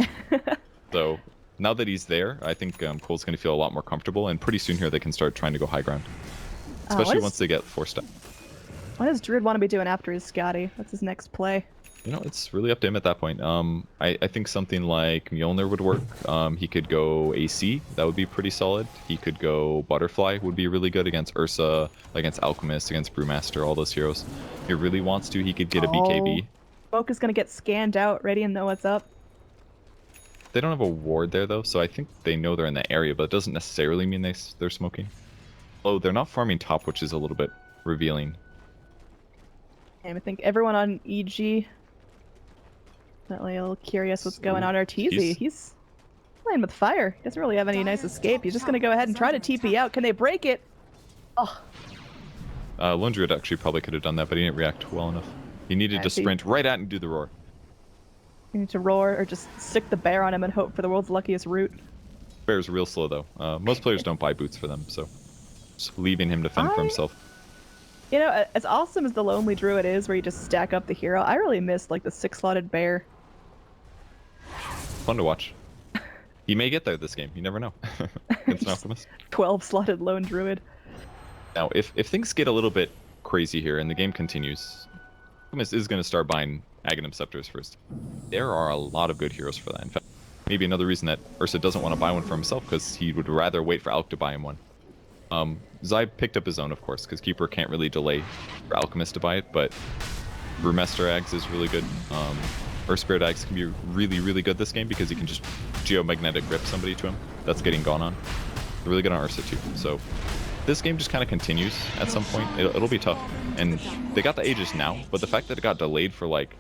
So now that he's there, I think Cole's going to feel a lot more comfortable, and pretty soon here they can start trying to go high ground. Especially once they get 4-step. What does Druid want to be doing after his Scotty? What's his next play? You know, it's really up to him at that point. I think something like Mjolnir would work. He could go AC. That would be pretty solid. He could go Butterfly. Would be really good against Ursa, against Alchemist, against Brewmaster, all those heroes. If he really wants to, he could get a BKB. Smoke is going to get scanned out, ready and know what's up. They don't have a ward there, though, so I think they know they're in the area, but it doesn't necessarily mean they're smoking. Oh, they're not farming top, which is a little bit revealing. And I think everyone on EG... Definitely a little curious what's going on. arteezy, he's Playing with fire. He doesn't really have any nice escape. He's just going to go ahead and try to TP out. Can they break it? Oh. Lone Druid actually probably could have done that, but he didn't react well enough. He needed to sprint right at and do the roar. You need to roar or just stick the bear on him and hope for the world's luckiest root. Bear's real slow though. Most players don't buy boots for them, so just leaving him to fend for himself. You know, as awesome as the Lonely Druid is, where you just stack up the hero, I really missed like the 6-slotted bear. Fun to watch. He may get there this game. You never know. It's an optimist. 12-slotted Lone Druid. Now, if things get a little bit crazy here and the game continues, Alchemist is going to start buying Aghanim Scepters first. There are a lot of good heroes for that. In fact, maybe another reason that Ursa doesn't want to buy one for himself, because he would rather wait for Alk to buy him one. Zai picked up his own, of course, because Keeper can't really delay for Alchemist to buy it, but Brewmaster Ags is really good. Earth Spirit Ags can be really, really good this game because you can just geomagnetic grip somebody to him. That's getting gone on. They're really good on Ursa too. So this game just kind of continues at some point. It'll be tough. And they got the Aegis now, but the fact that it got delayed for like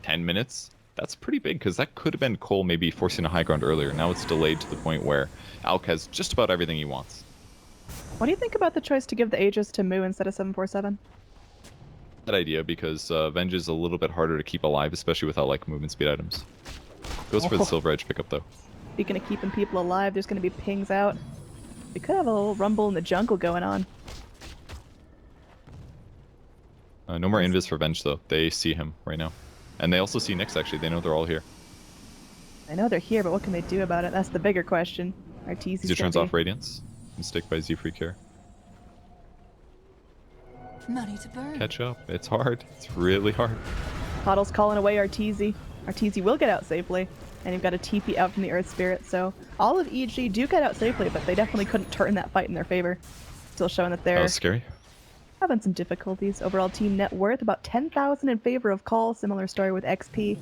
10 minutes, that's pretty big because that could have been Cole maybe forcing a high ground earlier. Now it's delayed to the point where Alk has just about everything he wants. What do you think about the choice to give the Aegis to Moo instead of 747? That idea because Venge is a little bit harder to keep alive, especially without like movement speed items. Goes for the Silver Edge pickup though. Speaking of keeping people alive, there's going to be pings out. We could have a little rumble in the jungle going on. No more invis for Venge though. They see him right now. And they also see Nyx actually. They know they're all here. I know they're here, but what can they do about it? That's the bigger question. Arteezy's He turns off Radiance. Mistake by Z-Freak here. Money to burn. Catch up. It's hard. It's really hard. Pottle's calling away Arteezy. Arteezy will get out safely. And you've got a TP out from the Earth Spirit, so all of EG do get out safely, but they definitely couldn't turn that fight in their favor. Still showing that they're That was scary. having some difficulties. Overall team net worth about 10,000 in favor of Call. Similar story with XP.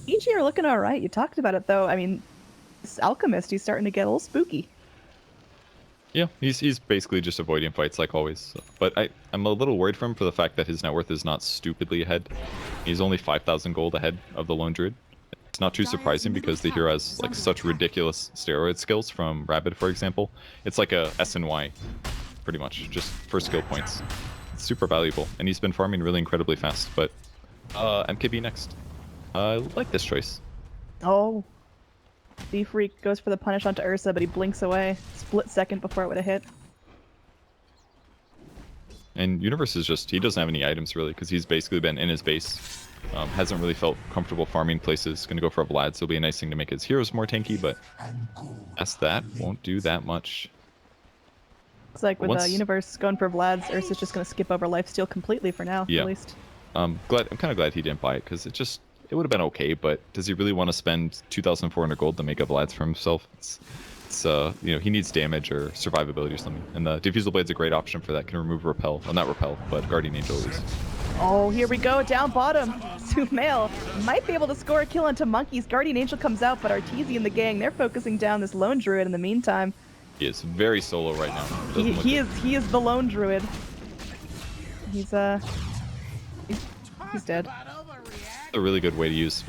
EG are looking alright. You talked about it though. I mean, this Alchemist, he's starting to get a little spooky. Yeah, he's basically just avoiding fights like always. But I'm a little worried for him for the fact that his net worth is not stupidly ahead. He's only 5,000 gold ahead of the Lone Druid. It's not too surprising because the hero has like such ridiculous steroid skills from Rabid, for example. It's like a SNY, pretty much, just for skill points. It's super valuable, and he's been farming really incredibly fast. But MKB next. I like this choice. Oh. Z-Freak goes for the punish onto Ursa, but he blinks away. Split second before it would have hit. And Universe is just, he doesn't have any items really, because he's basically been in his base. Hasn't really felt comfortable farming places. Gonna go for a Vlad, so it'll be a nice thing to make his heroes more tanky, but past that, won't do that much. Looks like with Universe going for Vlad's, Ursa's just gonna skip over lifesteal completely for now, at least. I'm kind of glad he didn't buy it, because it would have been okay, but does he really want to spend 2,400 gold to make up Vlads for himself? It's you know, he needs damage or survivability or something. And the Diffusal Blade's a great option for that. Can remove Repel. Well, not Repel, but Guardian Angel at least. Oh, here we go, down bottom. Sumail might be able to score a kill into Monkeys. Guardian Angel comes out, but Arteezy and the gang, they're focusing down this Lone Druid in the meantime. He is very solo right now. He is the Lone Druid. He's dead. A really good way to use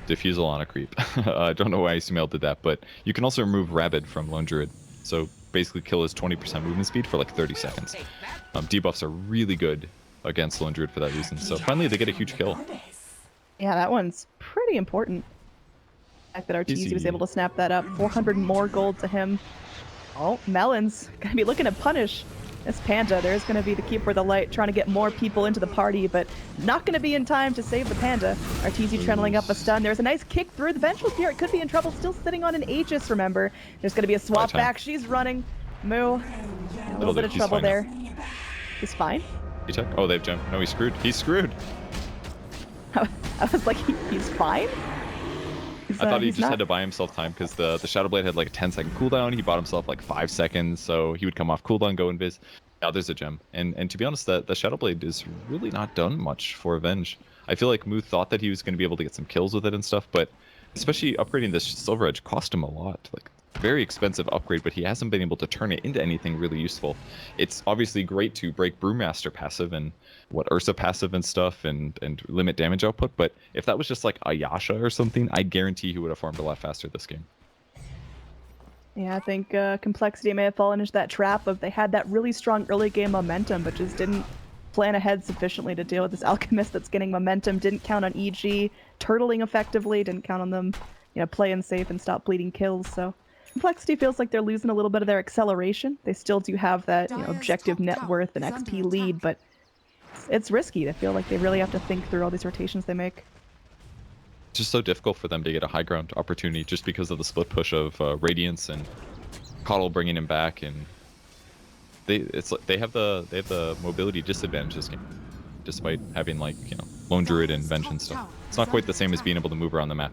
Diffusal on a creep. I don't know why Sumail did that, but you can also remove Rabid from Lone Druid. So basically kill his 20% movement speed for like 30 seconds. Debuffs are really good against Lone Druid for that reason. So finally they get a huge kill. Yeah, that one's pretty important. The fact that Arteezy was able to snap that up. 400 more gold to him. Oh, Melon's gonna be looking to punish this Panda. There's gonna be the Keeper of the Light trying to get more people into the party, but not gonna be in time to save the Panda. Arteezy trundling up a stun. There's a nice kick through. The Vengeful Spirit could be in trouble, still sitting on an Aegis, remember. There's gonna be a swap back. She's running. Moo. A little bit of trouble there. He's fine? Oh, they've jumped. No, he's screwed. He's screwed. I was like, he's fine? I thought he just had to buy himself time because the Shadow Blade had like a 10-second cooldown. He bought himself like 5 seconds, so he would come off cooldown, go invis. Now there's a gem. And to be honest, the Shadow Blade is really not done much for Avenge. I feel like Moo thought that he was going to be able to get some kills with it and stuff, but especially upgrading this Silver Edge cost him a lot. Like, very expensive upgrade, but he hasn't been able to turn it into anything really useful. It's obviously great to break Brewmaster passive and Ursa passive and stuff and limit damage output, but if that was just like a Yasha or something, I guarantee he would have farmed a lot faster this game. Yeah, I think Complexity may have fallen into that trap of they had that really strong early game momentum, but just didn't plan ahead sufficiently to deal with this Alchemist that's getting momentum, didn't count on EG turtling effectively, didn't count on them, playing safe and stop bleeding kills, so Complexity feels like they're losing a little bit of their acceleration. They still do have that, objective net worth and XP lead, but it's risky. They feel like they really have to think through all these rotations they make. It's just so difficult for them to get a high ground opportunity just because of the split push of Radiance and Coddle bringing him back, and they have the mobility disadvantage this game, despite having Lone Druid and Vengeance stuff. It's not quite the same as being able to move around the map.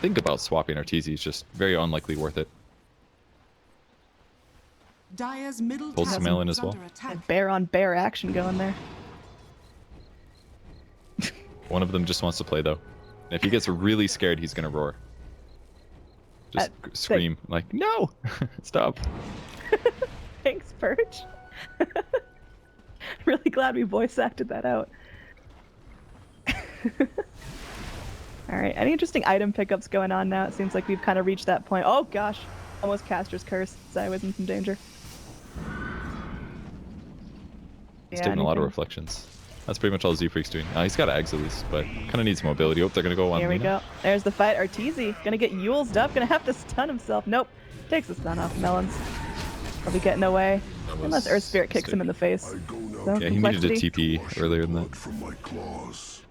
Think about swapping Arteezy, it's just very unlikely worth it. Dire's middle Pull tower sumail in is as well. under attack. Bear on bear action going there. One of them just wants to play though. And if he gets really scared, he's gonna roar. Just scream like, no! Stop. Thanks, Purge. Really glad we voice acted that out. Alright, any interesting item pickups going on now? It seems like we've kind of reached that point. Oh gosh! Almost Caster's Curse, so I was in some danger. He's taking a lot of reflections. That's pretty much all Z-Freak's doing. He's got Ags at least, but kind of needs mobility. Oh, they're going to go on Here we Lina. go. There's the fight. Arteezy gonna get Yulesed up, gonna have to stun himself. Nope. Takes the stun off Melons. He'll be getting away. Unless Earth Spirit kicks him in the face. So, Yeah, he needed a Complexity. TP earlier than that. From my claws.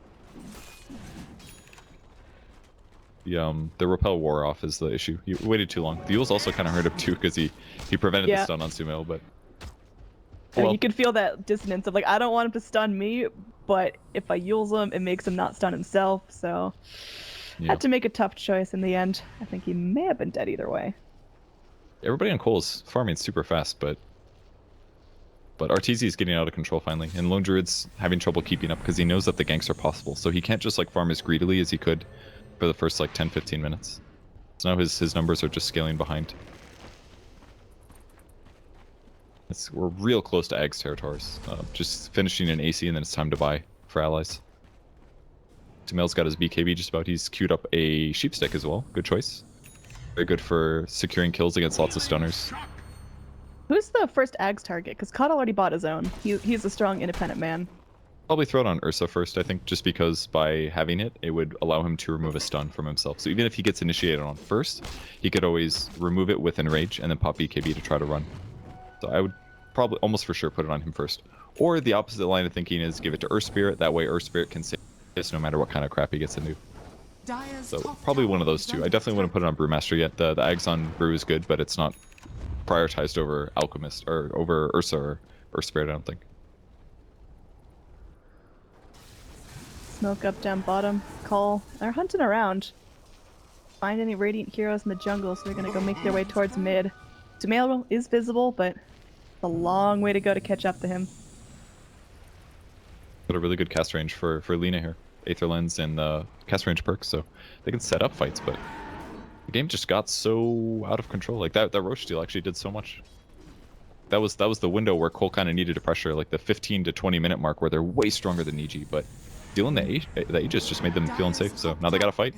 The repel wore off is the issue. He waited too long. The Yules also kind of hurt him too because he prevented the stun on Sumail, but... And you can feel that dissonance of like, I don't want him to stun me, but if I Yules him, it makes him not stun himself, so... Had to make a tough choice in the end. I think he may have been dead either way. Everybody on Cole is farming super fast, but Arteezy is getting out of control finally, and Lone Druid's having trouble keeping up because he knows that the ganks are possible, so he can't just farm as greedily as he could for the first 10-15 minutes. So now his numbers are just scaling behind. We're real close to Ag's territories. Just finishing an AC and then it's time to buy for allies. Sumail's got his BKB just about. He's queued up a Sheepstick as well. Good choice. Very good for securing kills against lots of stunners. Who's the first Ags target? Because Coddle already bought his own. He's a strong, independent man. Probably throw it on Ursa first, I think, just because by having it, it would allow him to remove a stun from himself. So even if he gets initiated on first, he could always remove it with Enrage and then pop BKB to try to run. So I would probably almost for sure put it on him first. Or the opposite line of thinking is give it to Earth Spirit, that way Earth Spirit can save this no matter what kind of crap he gets into. So probably one of those two. I definitely wouldn't put it on Brewmaster yet. The Ags on Brew is good, but it's not prioritized over Alchemist, or over Ursa or Earth Spirit, I don't think. Smoke up down bottom. Call. They're hunting around. Find any Radiant heroes in the jungle, so they're gonna go make their way towards mid. Sumail is visible, but it's a long way to go to catch up to him. Got a really good cast range for Lina here. Aether Lens and cast range perks, so they can set up fights, but the game just got so out of control. Like that Roche steal actually did so much. That was the window where Cole kind of needed a pressure, like the 15 to 20 minute mark where they're way stronger than EG, but dealing the Aegis just made them feel unsafe, so now they gotta fight.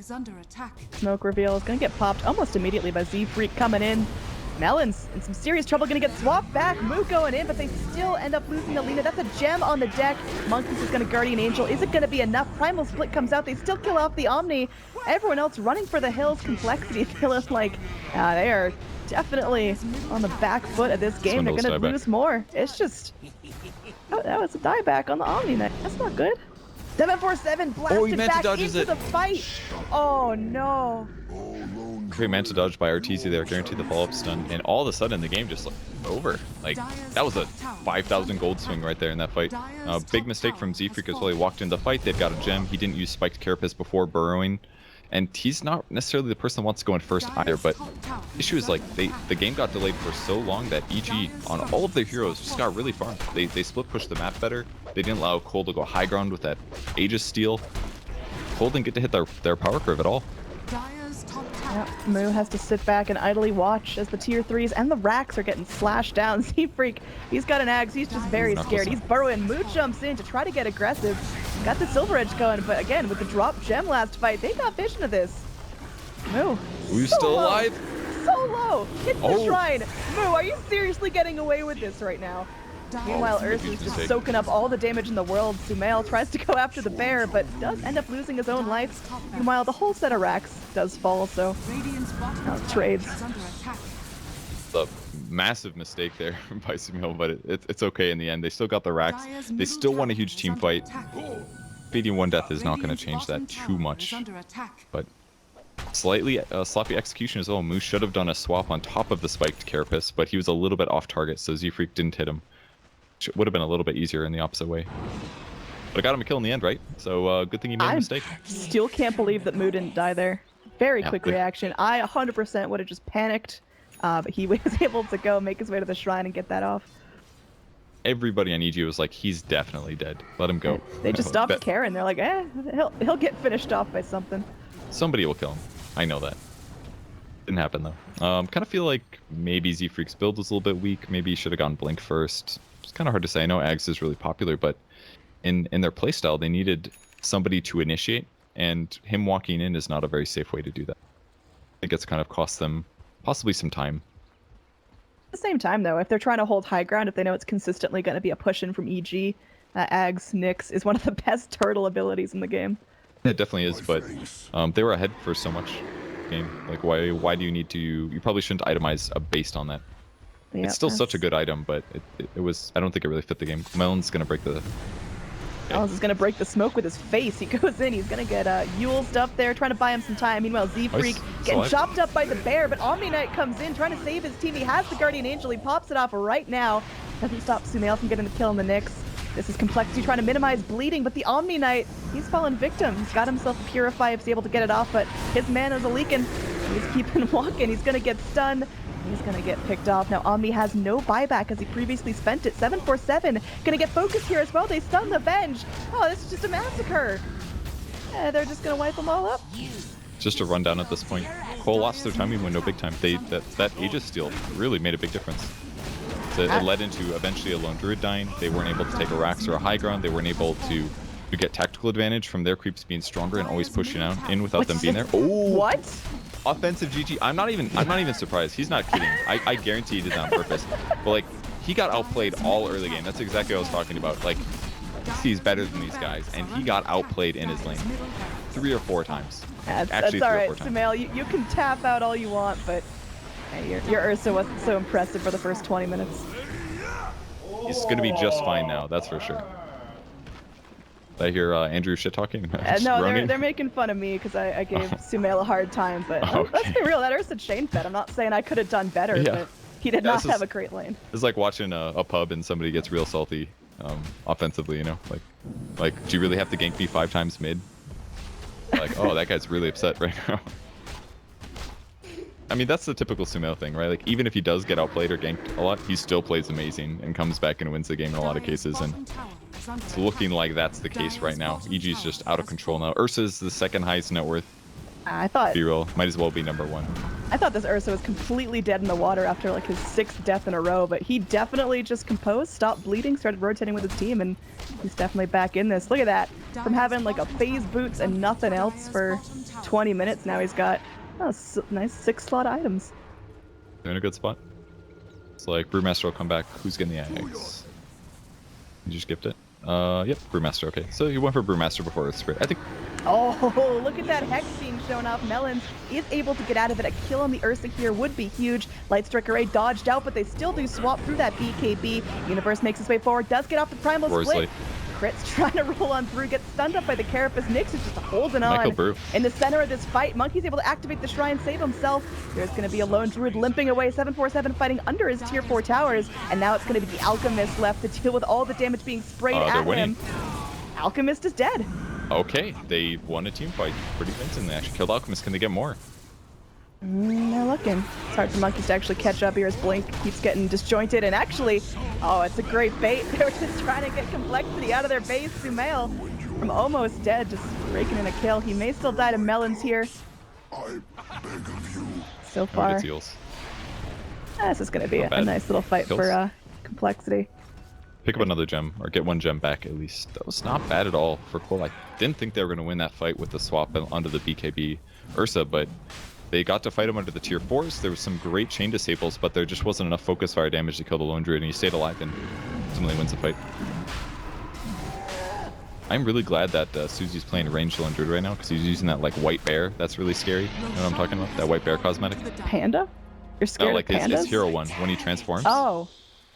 Smoke reveal is gonna get popped almost immediately by Z-Freak coming in. Melons in some serious trouble, gonna get swapped back. Moo going in, but they still end up losing the Lina. That's a gem on the deck. Monkeys is gonna Guardian Angel. Is it gonna be enough? Primal Split comes out. They still kill off the Omni. Everyone else running for the hills. Complexity feeling like they are definitely on the back foot of this game. They're gonna lose more. It's just that was a dieback on the Omni neck. That's not good. 747 blasted back into the fight. Oh no. Great Manta dodge by Arteezy there, guaranteed the follow-up stun, and all of a sudden the game just looked over. Like, that was a 5,000 gold swing right there in that fight. Big mistake from Z-Freak as well. He walked into the fight, they've got a gem, he didn't use Spiked Carapace before burrowing, and he's not necessarily the person that wants to go in first either, but the issue is like, the game got delayed for so long that EG, on all of their heroes, just got really farmed. They split pushed the map better, they didn't allow Cole to go high ground with that Aegis steal. Cole didn't get to hit their power curve at all. Yep, Moo has to sit back and idly watch as the tier 3s and the racks are getting slashed down. Z-Freak, he's got an Ags, he's just very scared. He's burrowing. Moo jumps in to try to get aggressive. Got the Silver Edge going, but again, with the drop gem last fight, they got vision of this. Moo. Who's still alive? so low. Hits the Oh. shrine. Moo, are you seriously getting away with this right now? Meanwhile, Huge Ursa's just mistake. soaking up all the damage in the world. Sumail tries to go after the bear, but does end up losing his own life. Meanwhile, the whole set of racks does fall, so Radiant's bottom Now tower trades. is under attack. A massive mistake there by Sumail, but it's okay in the end. They still got the racks. Dire's They middle still won a tower huge is team under fight. attack. Beating one death is not going to Radiant's change bottom that too tower much. is under attack. But slightly sloppy execution as well. Moose should have done a swap on top of the spiked Carapace, but he was a little bit off target, so Z-Freak didn't hit him. Would have been a little bit easier in the opposite way. But I got him a kill in the end, right? So good thing he made a mistake. still can't believe that Moo didn't die there. Very Yeah, quick they- reaction. I 100% would have just panicked, but he was able to go make his way to the shrine and get that off. Everybody on EG was like, he's definitely dead. Let him go. They just stopped Bet- caring. They're like, he'll get finished off by something. Somebody will kill him. I know that. Didn't happen though. Kind of feel like maybe Z-Freak's build was a little bit weak. Maybe he should have gone Blink first. It's kind of hard to say. I know Ags is really popular, but in their playstyle, they needed somebody to initiate, and him walking in is not a very safe way to do that. I think it's kind of cost them possibly some time. At the same time, though, if they're trying to hold high ground, if they know it's consistently going to be a push-in from EG, Ags Nyx is one of the best turtle abilities in the game. It definitely is, but they were ahead for so much game. Like, why do you need to... You probably shouldn't itemize based on that. Yeah, It's still such a good item, but it was... I don't think it really fit the game. Melon's going to break the... Ellis is going to break the smoke with his face. He goes in. He's going to get Yuled up there, trying to buy him some time. Meanwhile, Z-Freak Nice. getting Alive. chopped up by the bear, but Omni Knight comes in, trying to save his team. He has the Guardian Angel. He pops it off right now. Doesn't stop Sumail from getting the kill on the Nyx. This is Complexity trying to minimize bleeding, but the Omni Knight, he's fallen victim. He's got himself a Purify if he's able to get it off, but his mana's a leaking. He's keeping walking. He's going to get stunned. He's going to get picked off. Now, Omni has no buyback as he previously spent it. 747 going to get focused here as well. They stun the bench. Oh, this is just a massacre. They're just going to wipe them all up. Just a rundown at this point. Cole lost their time even with no big time. That Aegis steal really made a big difference. So it led into eventually a lone druid dying. They weren't able to take a Rax or a high ground. They weren't able to get tactical advantage from their creeps being stronger and always pushing out in without them being there. Oh, What? offensive GG. I'm not even surprised. He's not kidding. I guarantee he did that on purpose. But like, he got outplayed all early game. That's exactly what I was talking about. Like, he's better than these guys, and he got outplayed in his lane 3 or 4 times. That's Actually, all 3 or right, 4 times. Sumail. You can tap out all you want, but hey, your Ursa wasn't so impressive for the first 20 minutes. He's gonna be just fine now. That's for sure. Did I hear Andrew shit talking? No, they're making fun of me because I gave Sumail a hard time, but let's be real, that Ursa chain fed. I'm not saying I could have done better, Yeah. but he did Yeah, not this have is- a great lane. It's like watching a pub and somebody gets real salty offensively, you know? Like, do you really have to gank me 5 times mid? Like, oh, that guy's really upset right now. I mean, that's the typical Sumail thing, right? Like, even if he does get outplayed or ganked a lot, he still plays amazing and comes back and wins the game in a lot of cases, and it's looking like that's the case right now. EG's just out of control now. Ursa's the 2nd highest net worth. I thought B-roll might as well be number 1. I thought this Ursa was completely dead in the water after like his 6th death in a row, but he definitely just composed, stopped bleeding, started rotating with his team, and he's definitely back in this. Look at that. From having like a phase boots and nothing else for 20 minutes, now he's got nice 6-slot items. They're in a good spot. It's like Brewmaster will come back. Who's getting the eggs? You just skipped it? Yep, Brewmaster. Okay, so he went for Brewmaster before Earth Spirit. I think Oh, look at that Hex being shown off. Melons is able to get out of it. A kill on the Ursa here would be huge. Light Strike Array dodged out, but they still do swap through that BKB. Universe makes his way forward, does get off the Primal Forest Split. Light. Crit's trying to roll on through, gets stunned up by the Carapace. Nyx is just holding Michael on. Brew. In the center of this fight, Monkey's able to activate the Shrine, save himself. There's going to be a lone Druid limping away. 747 fighting under his tier 4 towers. And now it's going to be the Alchemist left to deal with all the damage being sprayed They're at winning. him. Alchemist is dead. Okay, they won a team fight pretty convincing. They actually killed Alchemist. Can they get more? They're looking. It's hard for Monkeys to actually catch up here as Blink keeps getting disjointed. And actually, oh, it's a great bait. They were just trying to get Complexity out of their base. Sumail from almost dead, just raking in a kill. He may still die to Melons here. I beg of you. So Oh, far. good seals. This is going to be Not a bad. nice little fight Kills. for Complexity. Pick up another gem, or get 1 gem back at least. That was not bad at all for Cole. I didn't think they were going to win that fight with the swap onto the BKB Ursa, but They got to fight him under the tier 4s. There was some great chain disables, but there just wasn't enough focus fire damage to kill the Lone Druid, and he stayed alive and ultimately wins the fight. I'm really glad that Susie's playing ranged Lone Druid right now, because he's using that like white bear. That's really scary. You know what I'm talking about? That white bear cosmetic. Panda? You're scared No, like of pandas? it's hero one when he transforms. Oh,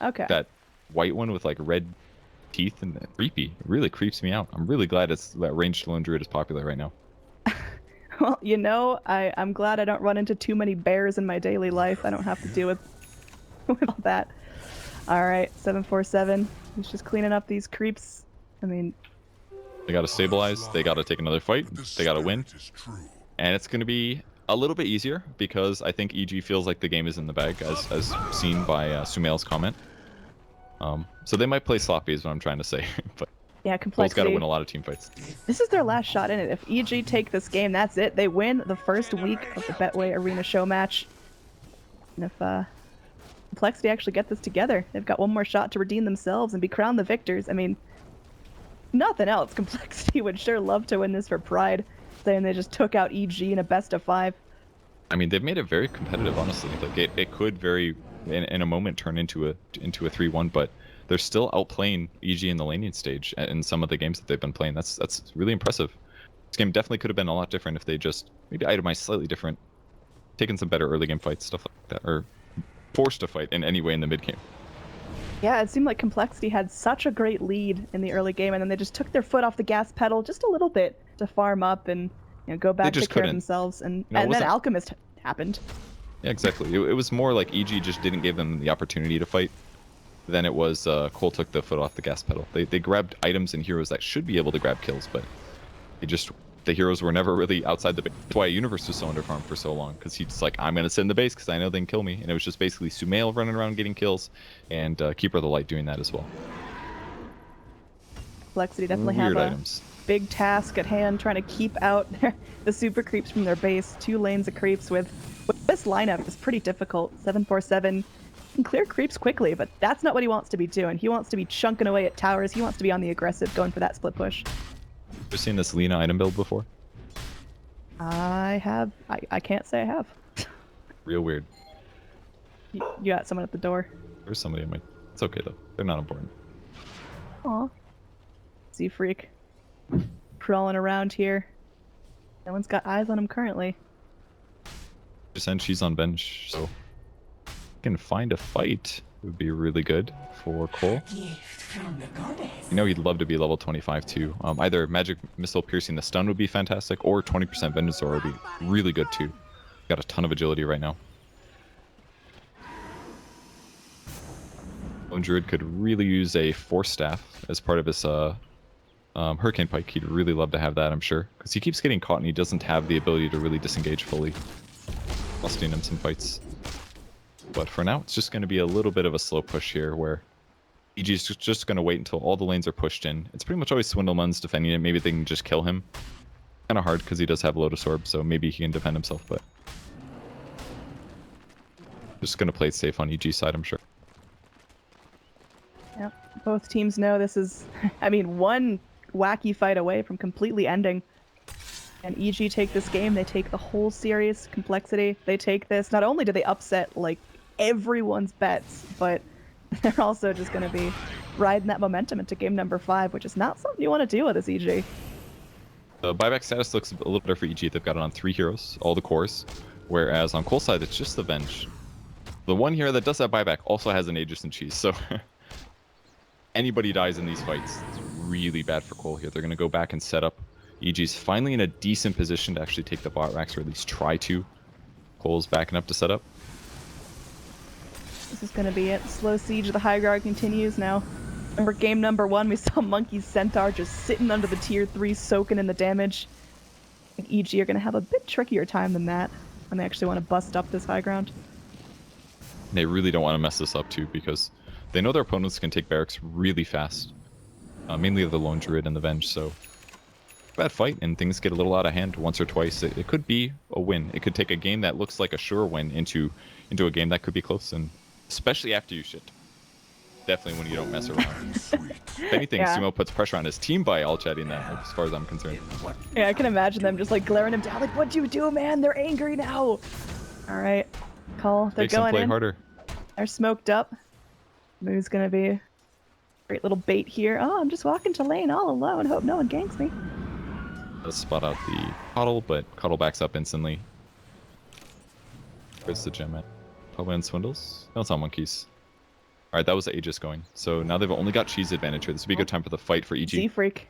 okay. That white one with like red teeth and creepy. It really creeps me out. I'm really glad that ranged Lone Druid is popular right now. Well, you know, I'm glad I don't run into too many bears in my daily life. I don't have to deal with all that. All right, 747. He's just cleaning up these creeps. I mean, They got to stabilize. They got to take another fight. They got to win. And it's going to be a little bit easier because I think EG feels like the game is in the bag, as seen by Sumail's comment. So they might play sloppy is what I'm trying to say. But yeah, Cole's complexity. got to win a lot of team fights. This is their last shot in it. If EG take this game, that's it. They win the first week of the Betway Arena show match. And if Complexity actually get this together, they've got one more shot to redeem themselves and be crowned the victors. I mean, nothing else. Complexity would sure love to win this for pride, saying they just took out EG in a best of 5. I mean, they've made it very competitive, honestly. Like it could very, in a moment, turn into a 3-1, but they're still outplaying EG in the laning stage in some of the games that they've been playing. That's really impressive. This game definitely could have been a lot different if they just maybe itemized slightly different, taken some better early game fights, stuff like that, or forced to fight in any way in the mid game. Yeah, it seemed like Complexity had such a great lead in the early game, and then they just took their foot off the gas pedal just a little bit to farm up and go back to care of themselves. And then Alchemist happened. Yeah, exactly. It was more like EG just didn't give them the opportunity to fight than it was Cole took the foot off the gas pedal. They grabbed items and heroes that should be able to grab kills, but the heroes were never really outside the base. That's why Universe was so underfarmed for so long, because he's like, I'm going to sit in the base because I know they can kill me. And it was just basically Sumail running around getting kills and Keeper of the Light doing that as well. Complexity definitely Weird have items. a big task at hand, trying to keep out the super creeps from their base. 2 lanes of creeps with this lineup is pretty difficult. 747 can clear creeps quickly, but that's not what he wants to be doing. He wants to be chunking away at towers. He wants to be on the aggressive, going for that split push. Ever seen this Lina item build before? I have. I can't say I have. Real weird. You got someone at the door. There's somebody in my... It's okay though. They're not important. Aw. Sea freak. Crawling around here. No one's got eyes on him currently. And she's on bench, so can find a fight would be really good for Cole. You know, he'd love to be level 25 too. Either Magic Missile piercing the stun would be fantastic, or 20% Vengeance Aura would be really good too. Got a ton of agility right now. Lone Druid could really use a Force Staff as part of his Hurricane Pike. He'd really love to have that, I'm sure, because he keeps getting caught and he doesn't have the ability to really disengage fully. Costing him some fights. But for now, it's just going to be a little bit of a slow push here, where EG is just going to wait until all the lanes are pushed in. It's pretty much always Swindlemun's defending it. Maybe they can just kill him. Kind of hard because he does have Lotus Orb, so maybe he can defend himself, but... Just going to play it safe on EG's side, I'm sure. Yep. Both teams know this is, I mean, one wacky fight away from completely ending. And EG take this game, they take the whole series. Complexity, they take this. Not only do they upset, like, everyone's bets, but they're also just going to be riding that momentum into game number 5, which is not something you want to do with this EG. The buyback status looks a little better for EG. They've got it on 3 heroes, all the cores, whereas on Cole's side, it's just the Venge. The one hero that does that buyback also has an Aegis and Cheese, so anybody dies in these fights, it's really bad for Cole here. They're going to go back and set up. EG's finally in a decent position to actually take the bot racks, or at least try to. Cole's backing up to set up. This is going to be it. Slow siege of the high ground continues now. Remember game number 1, we saw Monkey's Centaur just sitting under the tier 3, soaking in the damage. I think EG are going to have a bit trickier time than that when they actually want to bust up this high ground. They really don't want to mess this up too, because they know their opponents can take barracks really fast. Mainly the Lone Druid and the Venge, so... Bad fight, and things get a little out of hand once or twice. It could be a win. It could take a game that looks like a sure win into a game that could be close, and especially after you shit. definitely when you don't mess around. If anything, Yeah. Sumo puts pressure on his team by all chatting that, as far as I'm concerned. Yeah, I can imagine them just like glaring him down, like, "What'd you do, man? They're angry now." All right, Cole, they're Makes them going play in. harder. They're smoked up. Moo's gonna be a great little bait here. Oh, I'm just walking to lane all alone. Hope no one ganks me. Let's spot out the Coddle, but Coddle backs up instantly. Where's the gem at? Probably on Swindles? No, it's on Monkeys. Alright, that was Aegis going. So now they've only got cheese advantage here. This would be a good time for the fight for EG. Z-Freak.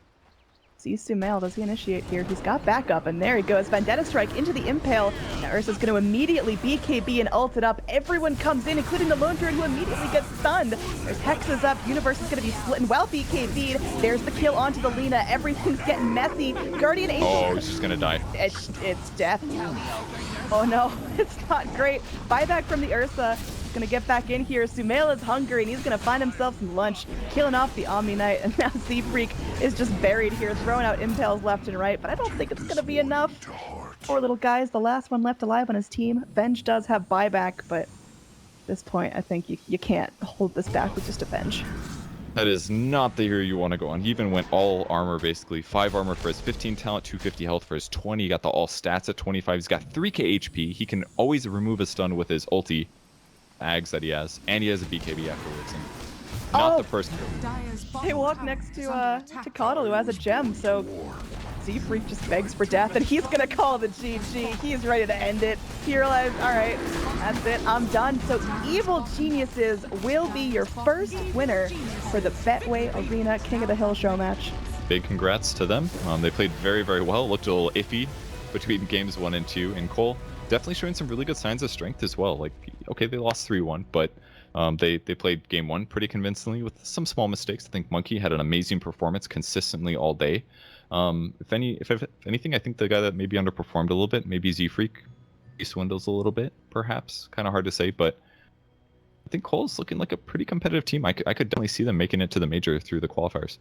Sees Sumail. Does he initiate here? He's got backup, and there he goes. Vendetta Strike into the Impale. Now Ursa's going to immediately BKB and ult it up. Everyone comes in, including the Lone Druid, who immediately gets stunned. There's Hexes up. Universe is going to be splitting well BKB'd. There's the kill onto the Lina. Everything's getting messy. Guardian Angel. Oh, he's just gonna die. It's death. Oh no, it's not great. Buyback from the Ursa. He's gonna get back in here. Sumail is hungry and he's gonna find himself some lunch, killing off the Omni Knight, and now Z-Freak is just buried here, throwing out impales left and right, but I don't think it's gonna be enough. Poor little guy is the last one left alive on his team. Venge does have buyback, but at this point, I think you can't hold this back with just a Venge. That is not the hero you want to go on. He even went all armor, basically. 5 armor for his 15 talent, 250 health for his 20. He got the all stats at 25. He's got 3k HP. He can always remove a stun with his ulti ags that he has. And he has a BKB afterwards. And not the first kill. Dire's They bottom walk tower next is to under attack. Coddle, who has a gem, so Z-Freak just begs for death, and he's gonna call the GG. He's ready to end it. He realized, all right, that's it, I'm done. So Evil Geniuses will be your first winner for the Betway Arena King of the Hill show match. Big congrats to them. They played very, very well. Looked a little iffy between games 1 and 2. And Cole definitely showing some really good signs of strength as well. Like, okay, they lost 3-1, but they played game 1 pretty convincingly with some small mistakes. I think Monkey had an amazing performance consistently all day. If anything, I think the guy that maybe underperformed a little bit, maybe Z-Freak. He swindles a little bit, perhaps. Kind of hard to say, but I think Cole's looking like a pretty competitive team. I could definitely see them making it to the major through the qualifiers.